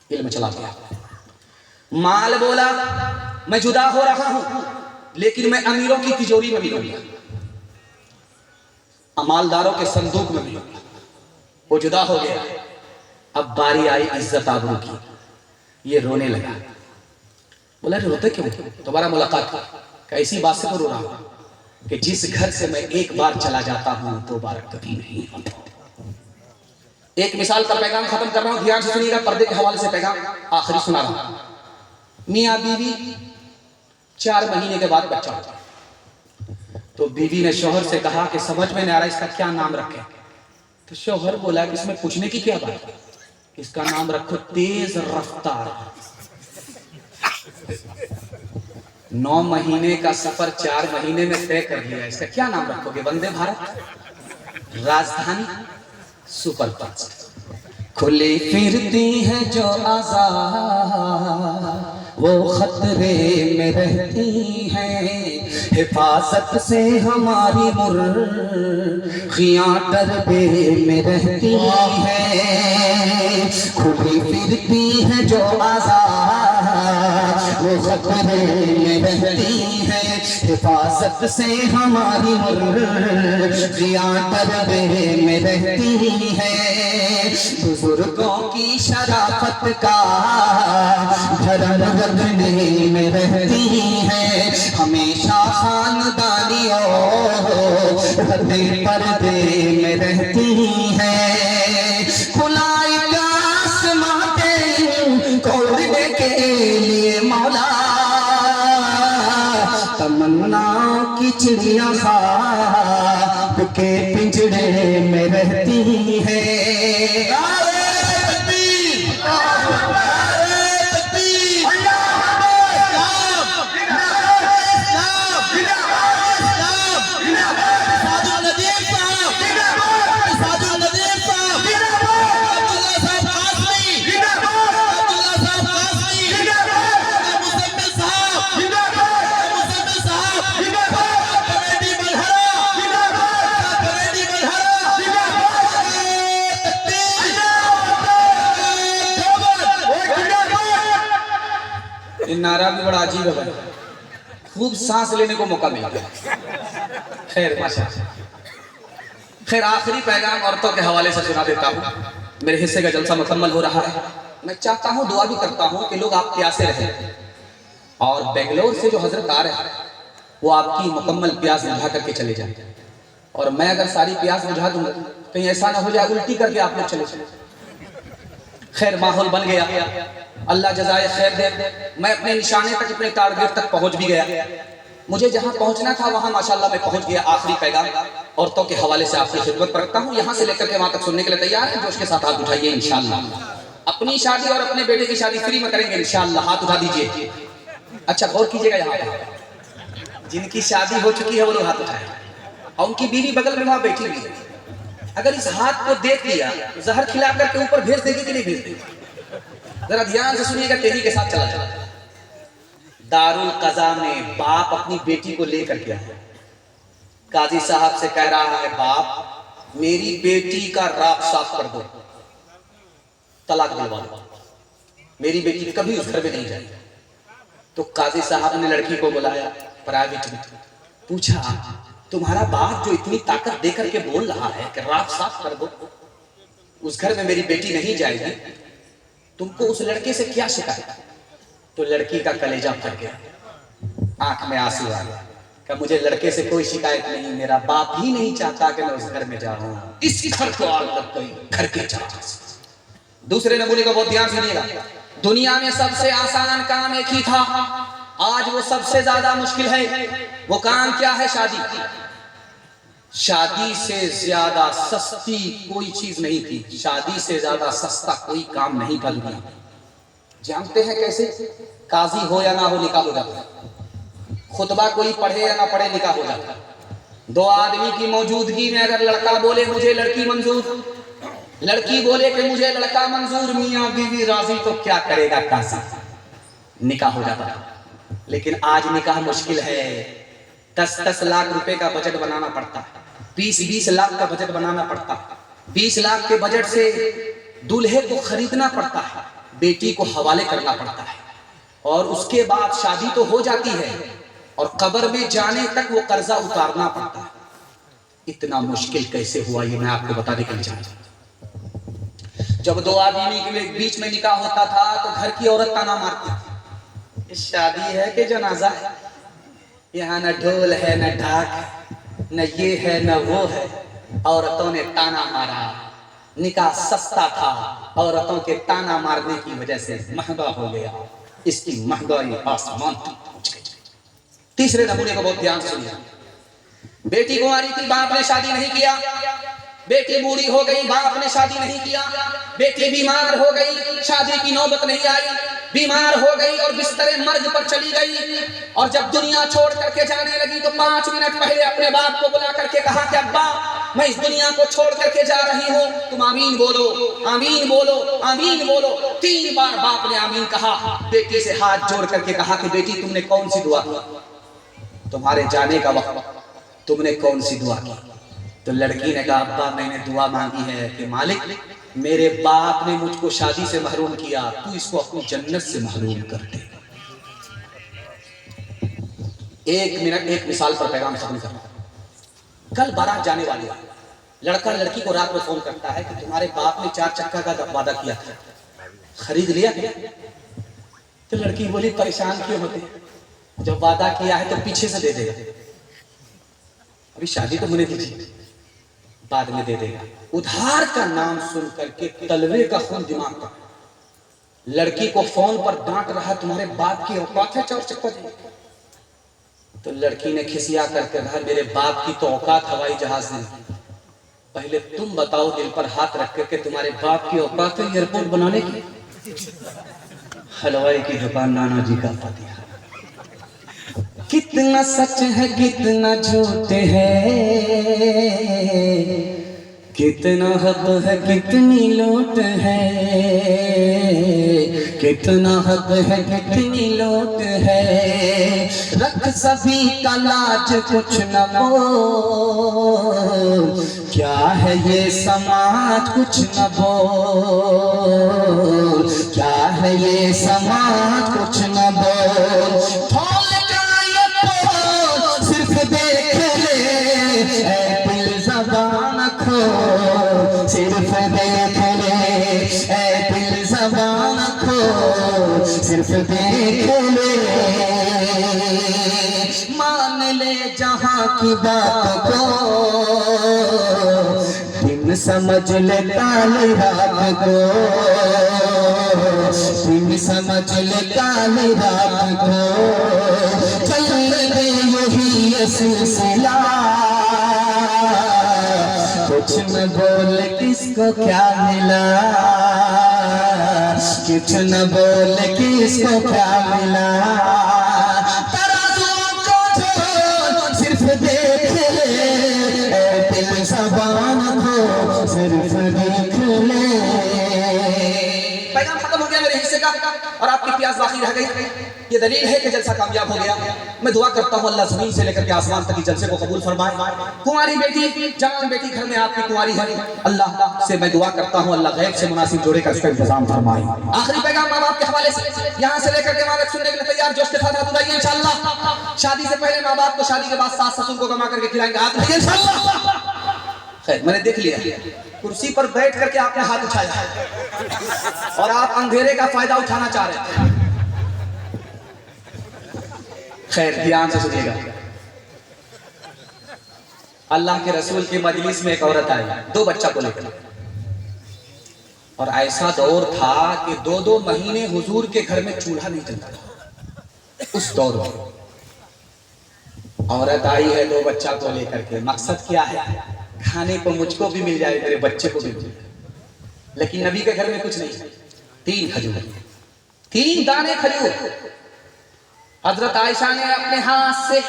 इल्म चला गया। माल बोला, मैं जुदा हो रहा हूं लेकिन मैं अमीरों की तिजोरी में मिलूंगा, मालदारों के संदूक में मिलूंगा। वो जुदा हो गया। अब बारी आई इज्जत आबरू की, ये रोने लगा। बोला, रोते क्यों? दोबारा मुलाकात कैसी बात से तो रो रहा हूं कि जिस घर से मैं एक बार चला जाता हूं दोबारा कभी नहीं आता। एक मिसाल का पैगाम खत्म कर रहा हूं, ध्यान से सुनिएगा। पर्दे के हवाले से पैगाम आखिरी सुना रहा हूं। मियां बीवी 4 महीने के बाद बच्चा होता, तो बीवी ने शौहर से कहा कि समझ में नहीं आ रहा इसका क्या नाम रखें। तो शौहर बोला कि इसमें पूछने की क्या बात है, इसका नाम रखो तेज रफ्तार। 9 महीने का सफर 4 महीने में तय कर लिया, इसका क्या नाम रखोगे? वंदे भारत, राजधानी, सुपर फास्ट। खुली फिरती है जो आजाद वो खतरे में रहती हैं, हिफाजत से हमारी मुर्गियां डरबे में रहती हैं। खुली फिरती है जो आजाद वो खतरे में रहती हैं, हिफाजत से हमारी मुर्गियां डरबे में रहती हैं। बुजुर्गों की शराफत का धर्म रखने में रहती है, हमेशा खानदानियों पर्दे पर्दे में रहती है। खुलाई आसमाते खोलने के लिए मौला तमन्ना की चिड़िया ख्वाब के पिंजड़े में रहती है। नारा भी बड़ा अजीब है भाई, खूब सांस लेने को मौका मिला। खैर माशाअल्लाह, खैर आखिरी पैगाम औरतों के हवाले से सुना देता हूँ। मेरे हिस्से का जलसा मुकम्मल हो रहा है। मैं चाहता हूँ, दुआ भी करता हूँ कि लोग आप प्यासे रहें, और बेंगलोर से जो हजरत आ रहे हैं वो आपकी मुकम्मल प्यास बुझा करके चले जाए। और मैं अगर सारी प्यास बुझा दूंगा कहीं ऐसा ना हो जाए उल्टी करके आप लोग चले जाए। खैर माहौल बन गया, अल्लाह जज़ाए खैर दे। मैं अपने निशाने तक, अपने टारगेट तक पहुंच भी गया। मुझे जहां पहुंचना था वहां माशाल्लाह मैं पहुंच गया। आखिरी पैगाम औरतों के हवाले से आपकी खिदमत पर रखता हूं। यहां से लेकर के वहां तक सुनने के लिए तैयार हैं? जोश के साथ हाथ उठाइए इंशाअल्लाह। अपनी शादी और अपने बेटे की शादी फ्री में करेंगे इंशाअल्लाह। हाथ उठा दीजिए। अच्छा गौर कीजिएगा, यहाँ पे जिनकी शादी हो चुकी है वो लोग हाथ उठाए, और उनकी बीवी बगल में वहां बैठी हुई है। अगर इस हाथ को देख लिया जहर खिला करके ऊपर भेज देगी कि नहीं भेज देगी? जरा ध्यान से सुनिएगा, तेजी के साथ चला चला। दारुल कज़ा में बाप अपनी बेटी को लेकर के आया, काजी साहब से कह रहा है, बाप मेरी बेटी का राख साफ कर दो, तलाक दिलवा दो, मेरी बेटी कभी उस घर में नहीं जाएगी। तो काजी साहब ने लड़की को बुलाया प्राइवेट में, पूछा तुम्हारा बाप जो इतनी ताकत देकर के बोल रहा है कि राख साफ कर दो, उस घर में मेरी बेटी नहीं जाएगी, तुमको उस लड़के से क्या शिकायत? तो लड़की का कलेजा फट गया, आंख में आंसू आ गया, कि मुझे लड़के से कोई शिकायत नहीं, मेरा बाप ही नहीं चाहता कि मैं उस घर में जाऊं। इस घर को आग लग गई, घर के चाह। दूसरे नमूने को बहुत ध्यान सुनिएगा। दुनिया में सबसे आसान काम एक ही था, आज वो सबसे ज्यादा मुश्किल है। वो काम क्या है? शादी। शादी से ज्यादा सस्ती कोई चीज नहीं थी, शादी से ज्यादा सस्ता कोई काम नहीं था दुनिया में। जानते हैं कैसे? काजी हो या ना हो निकाह हो जाता, खुतबा कोई पढ़े या ना पढ़े निकाह हो जाता। दो आदमी की मौजूदगी में अगर लड़का बोले मुझे लड़की मंजूर, लड़की बोले कि मुझे लड़का मंजूर, मियां बीवी राजी, तो क्या करेगा काजी? निकाह हो जाता। लेकिन आज निकाह मुश्किल है। 10-10 लाख रुपए का बजट बनाना पड़ता है, 20-20 लाख का बजट बनाना पड़ता है। 20 लाख के बजट से दूल्हे को खरीदना पड़ता है, बेटी को हवाले करना पड़ता है, और उसके बाद शादी तो हो जाती है और कब्र में जाने तक वो कर्जा उतारना पड़ता है। इतना मुश्किल कैसे हुआ ये मैं आपको बताने के लिए चाहता हूं। जब दो आदमी के बीच में निकाह होता था तो घर की औरत ताना मारती थी, शादी है कि जनाजा है, यहाँ न ढोल है न ढाक है, न ये है न वो है। औरतों ने ताना मारा, निकाह सस्ता था, औरतों के ताना मारने की वजह से महंगा हो गया। इसकी महंगाई आसमान तक पहुंच गई। तीसरे नमूने को बहुत ध्यान से सुनिए। बेटी कुंवारी थी, बाप ने शादी नहीं किया, बेटी बूढ़ी हो गई, बाप ने शादी नहीं किया, बेटी बीमार हो गई, शादी की नौबत नहीं आई, बीमार हो गई और बिस्तरे मर्ग पर चली गई। और जब दुनिया छोड़ करके जाने लगी तो 5 मिनट पहले अपने बाप को बुला करके कहा कि अब्बा मैं इस दुनिया को छोड़ करके जा रही हूँ, तुम आमीन बोलो, आमीन बोलो, आमीन बोलो। 3 बार बाप ने आमीन कहा। बेटी से हाथ जोड़ करके कहा कि बेटी तुमने कौन सी दुआ की, तुम्हारे जाने का वक्त तुमने कौन सी दुआ की? तो लड़की ने कहा अब्बा मैंने दुआ मांगी है कि मालिक मेरे बाप ने मुझको शादी से महरूम किया, तू इसको अपनी जन्नत से महरूम कर दे। 1 मिनट 1 मिसाल पर पैगाम खत्म करना। कल बारात जाने वाली है, लड़का लड़की को रात में फोन करता है कि तुम्हारे बाप ने 4 चक्का का वादा किया था, खरीद लिया क्या? तो लड़की बोली परेशान क्यों होते, जब वादा किया है तो पीछे से दे देगा, अभी शादी तो होने दीजिए, बाद में दे देगा। उधार का नाम सुन करके तलवे का खून दिमाग का। लड़की को फोन पर डांट रहा तुम्हारे बाप की औकात है 4 चक्का देने। तो लड़की ने खिसिया करके कहा मेरे बाप की तो औकात हवाई जहाज में, पहले तुम बताओ दिल पर हाथ रख करके तुम्हारे बाप की औकात है एयरपोर्ट बनाने की? हलवाई की दुकान नाना जी का फतिया। कितना सच है कितना झूठ है, कितना हक है कितनी लूट है, कितना हक है कितनी लूट है। रख सभी का लाज कुछ न बोल, क्या है ये समाज कुछ न बोल, क्या है ये समाज कुछ न बोल। खोल का ये पोल सिर्फ देख ले, ऐ दिल ज़बान खोल सिर्फ देख ले, ऐ दिल ज़बान खोल सिर्फ देख ले। मान ले जहाँ की बात को, दिन समझ ले काली रात को, दिन समझ ले काली रात को। चल दे यही ये सिलसिला, कुछ न बोल किसको क्या मिला, कुछ न बोल किसको क्या मिला। तराजू को छोड़ सिर्फ देख ले, दिल ज़बान को सिर्फ देख ले। पैगाम खत्म हो गया मेरे हिस्से का और आपकी प्यास बाकी रह गई। ये दलील है कि जलसा कामयाब हो गया। मैं दुआ करता हूँ अल्लाह ज़मीन से लेकर के आसमान तक की जलसे को कबूल फरमाए। कुंवारी बेटी, जवान बेटी घर में आपकी कुंवारी है, अल्लाह से मैं दुआ करता हूँ अल्लाह गैब से मुनासिब जोड़े का इसका इंतजाम फरमाए। आखिरी पैगाम माँ बाप के हवाले से यहाँ से लेकर के वहाँ तक सुनने के लिए तैयार जोश के साथ हाथ उठाइए इंशाअल्लाह। शादी से पहले माँ बाप को, शादी के बाद सास ससुर को कमा करके खिलाएंगे, हाथ उठाइए इंशाअल्लाह। खैर मैंने देख लिया, कुर्सी पर बैठ करके आपने हाथ उठाया और आप अंधेरे का फायदा उठाना चाह रहे हैं। खैर ध्यान से सुनिएगा। अल्लाह के रसूल की मजलिस में एक औरत आई 2 बच्चा को लेकर, और ऐसा दौर था कि 2-2 महीने हुजूर के घर में चूल्हा नहीं जलता था। उस दौर में औरत आई है 2 बच्चा को लेकर के। मकसद क्या है? खाने को मुझको भी मिल जाए, मेरे बच्चे को भी मिल जाए। लेकिन नबी के घर में कुछ नहीं। 3 खजूर, 3 दाने खजूर हजरत आयशा ने अपने हाथ से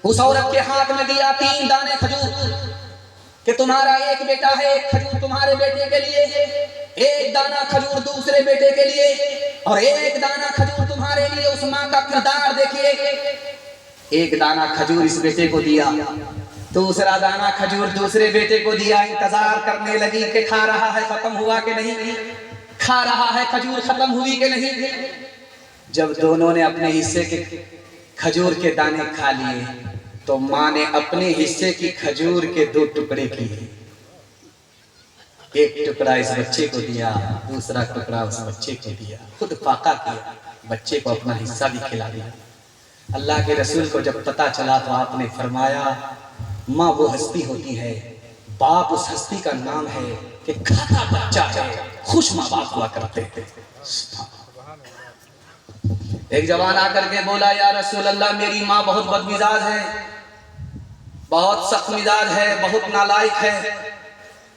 उस औरत के हाथ में दिया। 3 दाने खजूर कि तुम्हारा एक बेटा है, एक खजूर तुम्हारे बेटे के लिए, एक दाना खजूर दूसरे बेटे के लिए, और एक दाना खजूर तुम्हारे लिए। उस माँ का किरदार देखिए। एक दाना खजूर इस बेटे को दिया, दूसरा दाना खजूर दूसरे बेटे को दिया। इंतजार करने लगी कि खा रहा है, खत्म हुआ कि नहीं, खा रहा है खजूर खत्म हुई कि नहीं। जब दोनों ने अपने हिस्से के खजूर के दाने खा लिए तो माँ ने अपने हिस्से की खजूर के 2 टुकड़े किए। एक टुकड़ा इस बच्चे को दिया, दूसरा टुकड़ा उस बच्चे को दिया। खुद फाका किया, बच्चे को अपना हिस्सा भी खिला दिया। अल्लाह के रसूल को जब पता चला तो आपने फरमाया माँ वो हस्ती होती है, बाप उस हस्ती का नाम है कि खाता बच्चा है, खुश माँ बाप हुआ करते थे। एक जवान आकर के बोला या रसूल अल्लाह मेरी माँ बहुत बदमिजाज है, बहुत सख्त मिजाज है, बहुत नालायक है,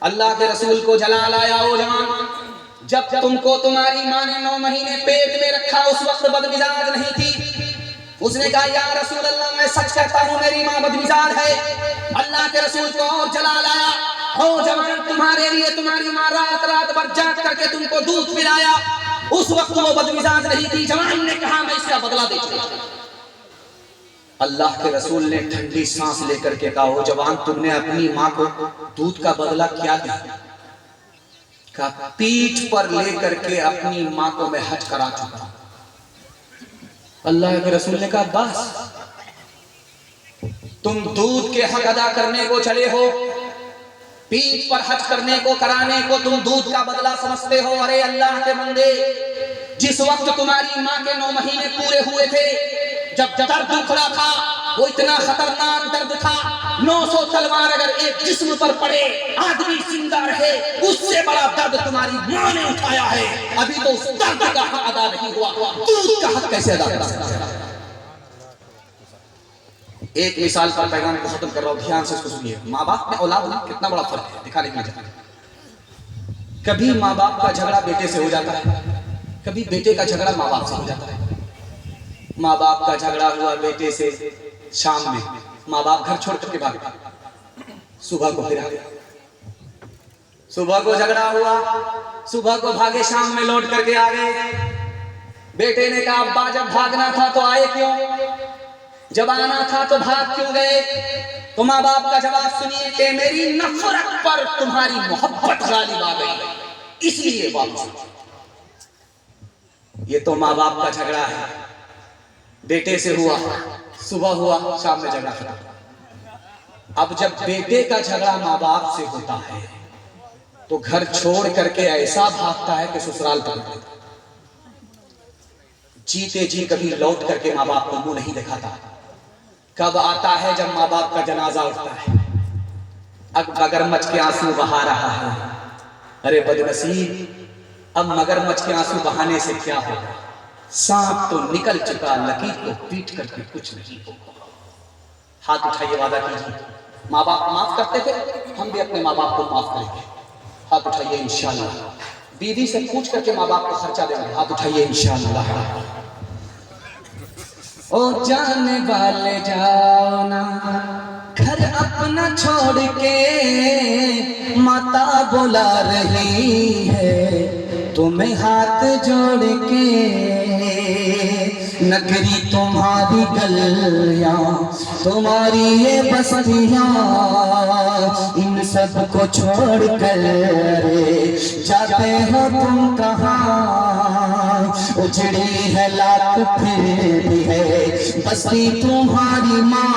अल्लाह के रसूल को जला लाया। ओ जवान, जब तुमको तुम्हारी माँ ने 9 महीने पेट में रखा उस वक्त बदमिजाज नहीं थी। उसने कहा या रसूल अल्लाह, मैं सच कहता हूँ मेरी माँ बदमिजाज है। अल्लाह के रसूल को और जला लाया। ओ जवान, तुम्हारे लिए तुम्हारी माँ रात रात भर जाग करके तुमको दूध पिलाया, उस वक्त वो बदमिजाज नहीं थी। जवान ने कहा मैं इसका बदला देता हूं। अल्लाह के रसूल ने ठंडी सांस लेकर के कहा, ओ जवान, तुमने अपनी माँ को दूध का बदला क्या दिया? का पीठ पर लेकर के अपनी माँ को मैं हज करा चुका। अल्लाह के रसूल ने कहा बस, तुम दूध के हक अदा करने को चले हो, पीठ पर हज करने को कराने को तुम दूध का बदला समझते हो। अरे अल्लाह के बंदे, जिस वक्त तुम्हारी माँ के 9 महीने पूरे हुए थे, जब दर्द उखड़ा था, वो इतना खतरनाक दर्द था, 900 तलवार अगर एक जिस्म पर पड़े आदमी जिंदा रहे, उससे बड़ा दर्द तुम्हारी माँ ने उठाया है। अभी तो उस दर्द का हक अदा नहीं हुआ, दूध का हक कैसे अदा कर सकता है? एक मिसाल पर पैगाम को खत्म कर रहा हूं, ध्यान से इसको सुनिए। माँ बाप में औलाद में कितना बड़ा फर्क है दिखाने के लिए। कभी माँ बाप का झगड़ा बेटे से हो जाता है, कभी बेटे का झगड़ा माँ बाप से हो जाता है। माँ बाप का झगड़ा हुआ बेटे से शाम में, माँ बाप घर छोड़ करके भाग गए, सुबह को फिर आ गए। सुबह को झगड़ा हुआ, सुबह को भागे, शाम में लौट करके आ गए। बेटे ने कहा अब्बा, जब भागना था तो आए क्यों? जब आना था तो भाग क्यों गए? तो माँ बाप का जवाब सुनिए कि मेरी नफरत पर तुम्हारी मोहब्बत गालिब आ गई, इसलिए वापस। ये तो माँ बाप का झगड़ा है, बेटे से हुआ, सुबह हुआ, शाम में झगड़ा खत्म। अब जब बेटे का झगड़ा माँ बाप से होता है तो घर छोड़ करके ऐसा भागता है कि ससुराल पहुंच जाता है। जीते जी कभी लौट करके माँ बाप को मुंह नहीं दिखाता। कब आता है? जब माँ बाप का जनाजा उठता है, अब मगरमच्छ के आंसू बहा रहा है। अरे बदनसीब, अब मगरमच्छ के आंसू बहाने से क्या होगा? सांप तो निकल चुका, लकीर को पीट करके कुछ नहीं होगा। हाथ उठाइए, वादा कीजिए। माँ बाप माफ करते थे, हम भी अपने माँ बाप को माफ करेंगे। हाथ उठाइए इंशाअल्लाह। बीवी से पूछ करके माँ बाप को खर्चा देंगे। हाथ उठाइए इंशाअल्लाह। ओ जाने वाले जाओ ना घर अपना छोड़ के, माता बुला रही है तुम्हें हाथ जोड़ के। नगरी तुम्हारी गलियां, तुम्हारी ये बस्तियां, इन सब को छोड़ कर जाते हो तुम कहाँ? उजड़ी है लाख फिर भी है बस्ती तुम्हारी माँ।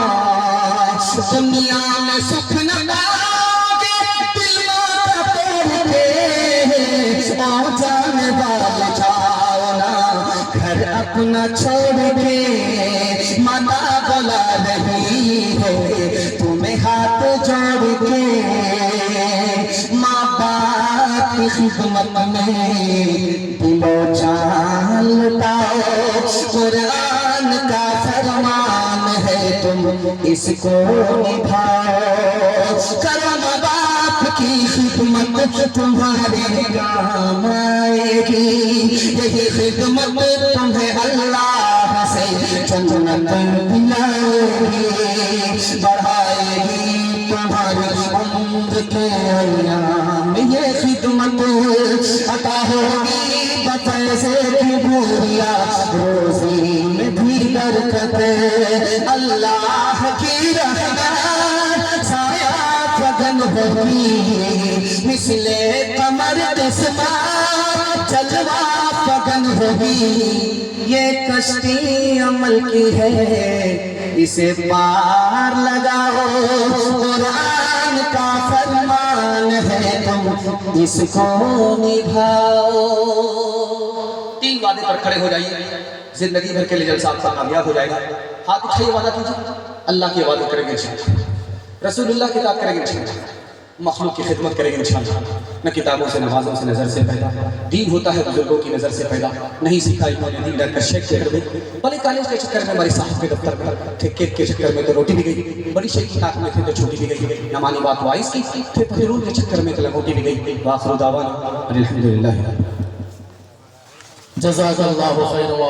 दुनिया में सुख न पाओगे, दिलों का तोड़ के, आओ जाने वाले जाओ ना घर अपना छोड़ के, माता बुला रही है तुम्हें हाथ जोड़ के। माँ बाप की खिदमत में दिलो जान लुटाओ, कुरान का फरमान है तुम इसको निभाओ। करो माँ बाप की खिदमत तुम्हारे काम आएगी, यही खिदमत तुम्हें अल्लाह से जन्नत दिलाएगी, बढ़ाएगी तुम्हारी उम्र के अयाम। ये खिदमत अता होगी बफैज़े की भूरिया, रोज़ी में भी बरकत। अल्लाह की रहमत साया फगन होगी, मिसले कमर दिस्मा जलवा फगन होगी। ये कश्ती अमल की है, इसे पार लगाओ, कुरान का फरमान है तुम इसको निभाओ। 3 वादे पर खड़े हो जाइए, जिंदगी भर के लिए जलसा आपका कामयाब हो जाएगा। हाथ उठाइए, वादा कीजिए, अल्लाह के वादे करेंगे इंशाअल्लाह, रसूलुल्लाह की बात करेंगे इंशाअल्लाह। मखलूक की खिदमत करेंगे इंशाअल्लाह। न किताबों से, नमाजों से, नज़र से पैदा। दीन होता है बुजुर्गों की नज़र से पैदा। नहीं सीखा इन्होंने दीन डर का शेख के घर में, बड़े कॉलेज के चक्कर में, हमारे साहब के दफ्तर में, ठेके के चक्कर में तो रोटी भी गई, बड़ी शेख की ताक में थे तो छोटी भी गई, नमानी बात वाइस की थे, फजलूल के चक्कर में तो लंगोटी भी गई। वाखिर दावाना अल्हम्दुलिल्लाह। जज़ाकल्लाहु खैरन।